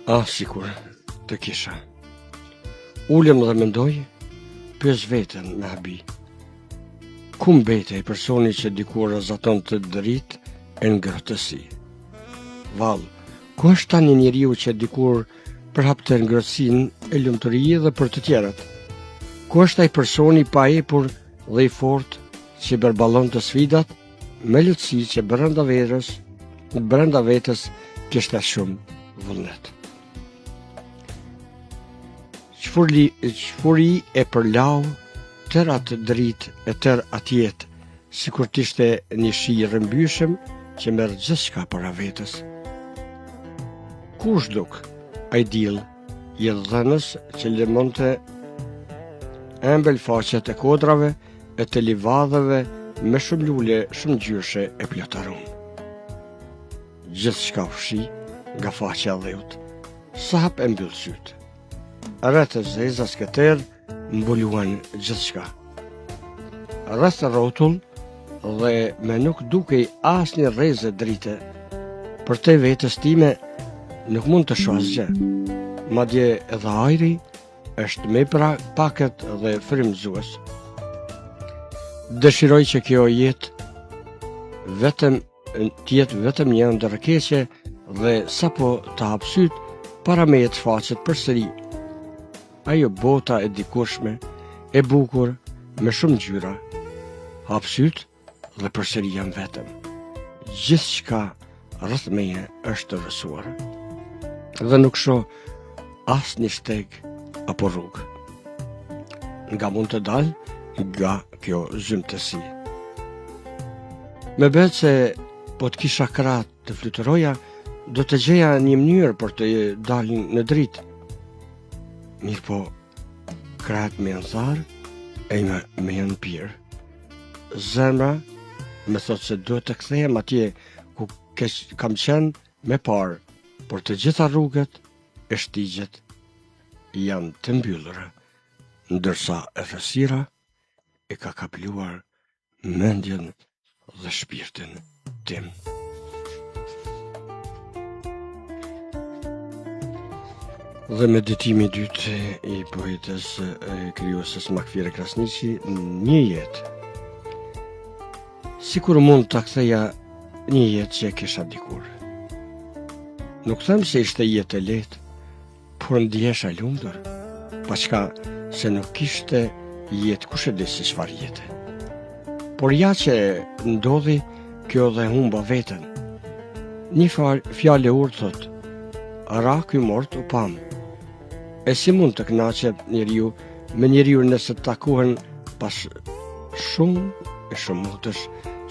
S1: As sikur të kisha. Ulem dhe mendoj, pyes veten me habi. Ku mbetej personi që dikur azaton të dritë e ngrohtësi? Vallë, ku është tani njeriu që dikur përhapte ngrohtësinë e lumturisë dhe për të tjerat? Ku është ai personi pa epur dhe i fortë që përballon të sfidat me lehtësi që brenda vetes kishte shumë vullnet? Qfuri e përlau tër atë dritë e tër atjet, sikur t'ishte një shi rrëmbyshëm që merr gjithçka para vetës. Kush duk ai diell i dhënës që lëmonte embël faqet e kodrave e të livadheve me shumë lule, shumë gjyshe e plotëron. gjithë shka fshi nga faqja e dheut. Sa hap e mbyll sytë. Rreth e zeza skëter mbuluan gjithë shka. Rreth e rrotull dhe me nuk dukej asnjë rrezë drite, për te vetës time nuk mund të shoh asgjë. Madje edhe ajri është me paket dhe frymëzues. Dëshiroj që kjo jetë tjetë vetëm një ndërkeqje dhe sapo të hap syt para me të shfaqet përsëri ajo bota e dikurshme, e bukur, me shumë ngjyra. Hap syt dhe përsëri jam vetëm. Gjithçka rreth meje është rrësuar. Dhe nuk shoh asnjë shteg apo rrugë. Nga mund të dal nga kjo zymtësi. Me bet se po të kisha krahë të fluturoja, do të gjeja një mënyrë për të dalin në dritë. Mirë po, krahët me janë tharë, e me janë pirë. Zemra me thot se duhet të kthehem atje ku kam qenë me parë, por të gjitha rrugët e shtigjet janë të mbyllura, ndërsa errësira e ka kapluar mendjen dhe shpirtin tim. Dhe meditimi i dytë i poetës krijuesës Makfire Krasniqi, një jetë. Sikur mund ta ktheja një jetë që e kisha dikur. Nuk them se ishte jetë e lehtë, por ndjesha lumtur, paçka se nuk kishte jetë kush e di si çfarë jete. Por ja që ndodhi, kjo dhe humba veten. Një fjalë urtë thot, ra ky mort u pam. E si mund të kënaqet njeriu me njeriu nëse takohen pas shumë e shumë mutësh,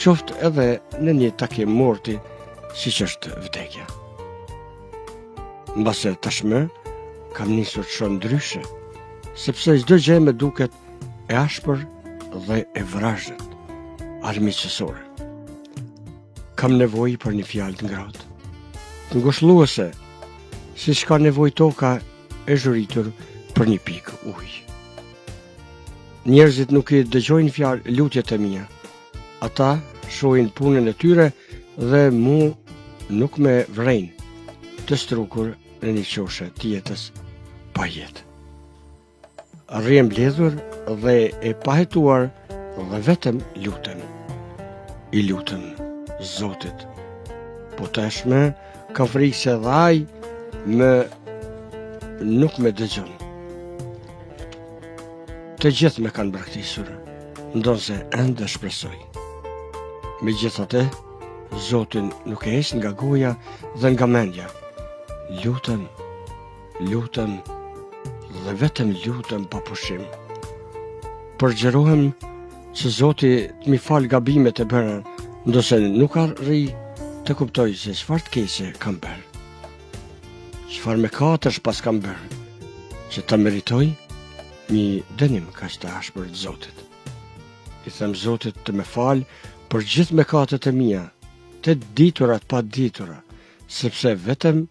S1: qoftë edhe në një takim morti, siç është vdekja. Mbase tashmë kam nisur të shoh ndryshe, sepse çdo gjë më duket e ashpër dhe e vrazhët, armiqësore. Kam nevojë për një fjalë të ngrohtë, të ngushëlluese, siç ka nevojë toka e zhuritur për një pikë ujë. Njerëzit nuk i dëgjojnë lutjet e mia. Ata shohin punën e tyre dhe mu nuk me vrejnë të strukur në një qoshe të jetës pa jetë. Rriem mbledhur dhe e pahetuar dhe vetëm lutem. I lutem Zotit. Po tashmë kam frikë se dhe ai nuk me dëgjon. Të gjithë me kanë braktisur, ndonse ende shpresoj. Megjithatë, Zotin nuk e heq nga goja dhe nga mendja. Lutem dhe vetëm lutem pa pushim. Përgjërohem që Zoti të mi fal gabimet e bëra, ndonse nuk arri të kuptoj se çfarë të keqe kam bërë. Çfarë mëkatësh pas kam bërë, që ta meritoj një dënim kaq të ashpër të Zotit. I them Zotit të më fal për gjithë mëkatet e mia, të diturat pa ditura, sepse vetëm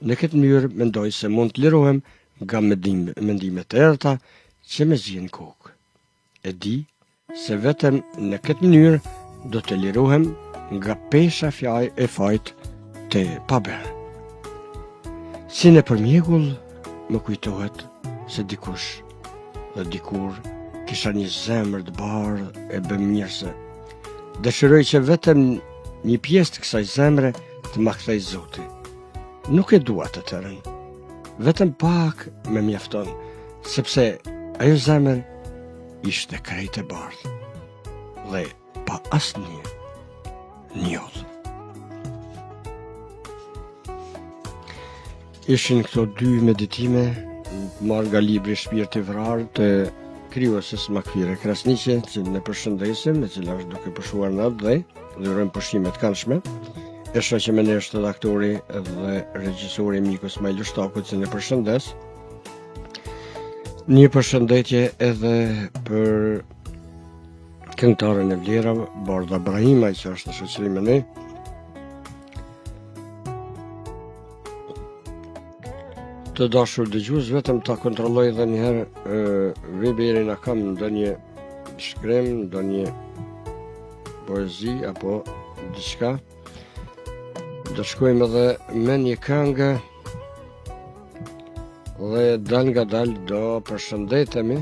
S1: në këtë mënyrë mendoj se mund të lirohem nga mendimet e errta që më zgjidhin kokë. E di se vetëm në këtë mënyrë do të lirohem nga pesha e fajt të pabërë. Si në përmjegull më kujtohet se dikush dhe dikur kisha një zemër të bardhë e bëmirëse. Dëshiroj që vetëm një pjesë të kësaj zemre të ma kthej Zoti. Nuk e dua të tërën, vetëm pak me mjafton, sepse ajo zemër ishte krejt e bardhë dhe pa asnjë njollë. Ishin këto dy meditime marrë nga libri Shpirti Vrarë të krijuesës Makfire Krasniqi, që ne përshëndesim, e cila është duke pushuar natë dhe urojmë pushime të këndshme. E shoqë me ne është redaktori dhe regjisori miku Ismail Shtakut, që ne përshëndes. Një përshëndetje edhe për këngëtarën e vlera, Borda Brahima, që është në shoqëri me ne. Të dashur dëgjues, vetëm ta kontrolloj edhe një herë Weberin a kam ndonjë shkrim, ndonjë poezi apo diçka. Do shkojmë edhe me një këngë dhe dal nga dal do përshëndetemi.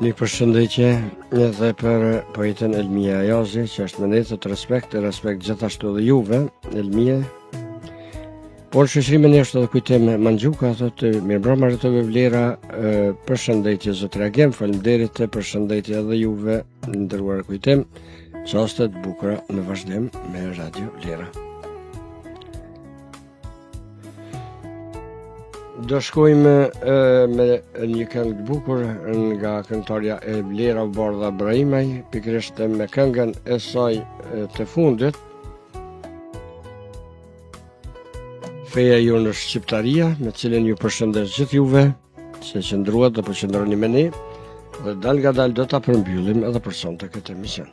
S1: Një përshëndetje edhe për poetën Elmia Ajazi, që është me ne të respekt gjithashtu edhe juve, Elmia. Por shoqërimin është edhe kujtim Mandxuka, thotë mirëmbrëma rretove vlera, përshëndetje zotëria Gem, faleminderit, përshëndetje edhe juve, nderuar kujtim, çaste të bukura në vazhdim me Radio Vlera. Do shkojmë me një këngë të bukur nga këngëtarja e Vlera Bardha Brahimaj, pikërisht me këngën e saj të fundit. Feja jonë është shqiptaria, me cilën ju përshëndes gjithë juve, që qëndruat dhe përqëndroni me ne, dhe dal nga dal do ta përmbyllim edhe për sonte këtë emision.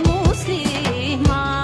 S3: Muslimah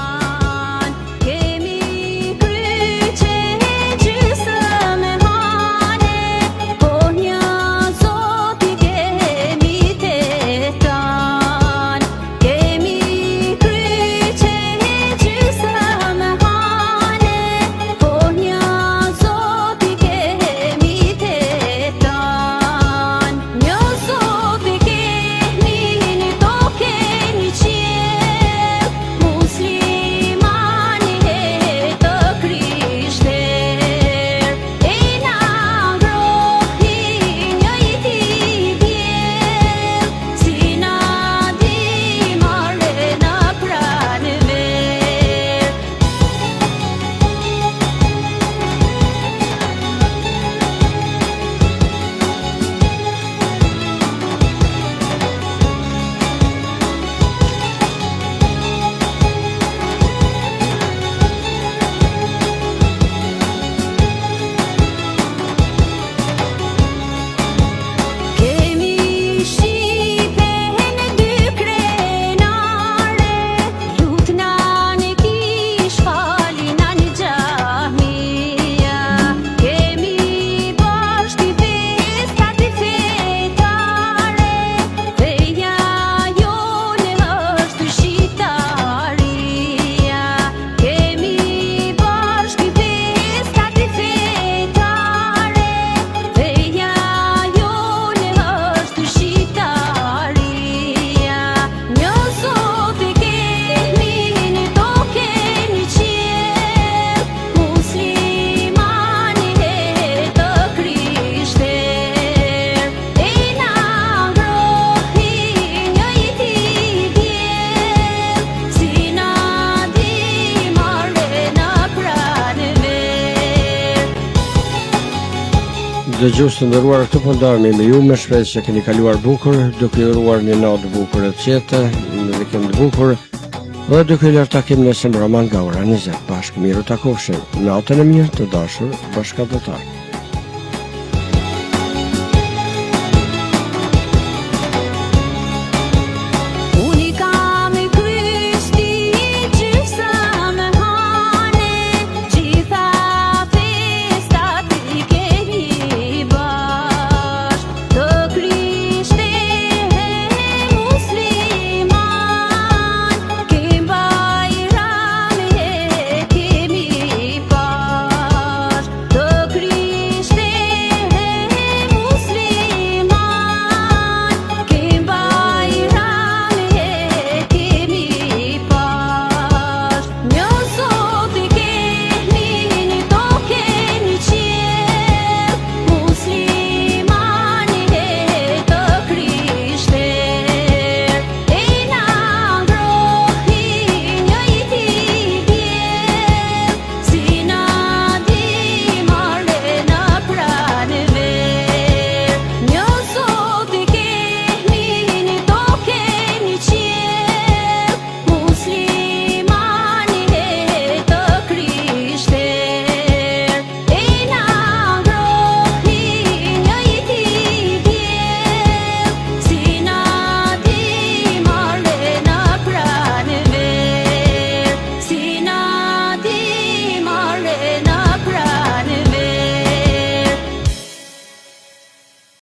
S1: dëgjues të nderuar, këtu po ndaremi me ju me shpresë që keni kaluar bukur, duke ju uruar një natë bukur e qetë, një vikend bukur, dhe duke lërë takim në Semraman nga ora 20 bashkë miru takofshim. Natën e mirë të dashur bashkëdhetar.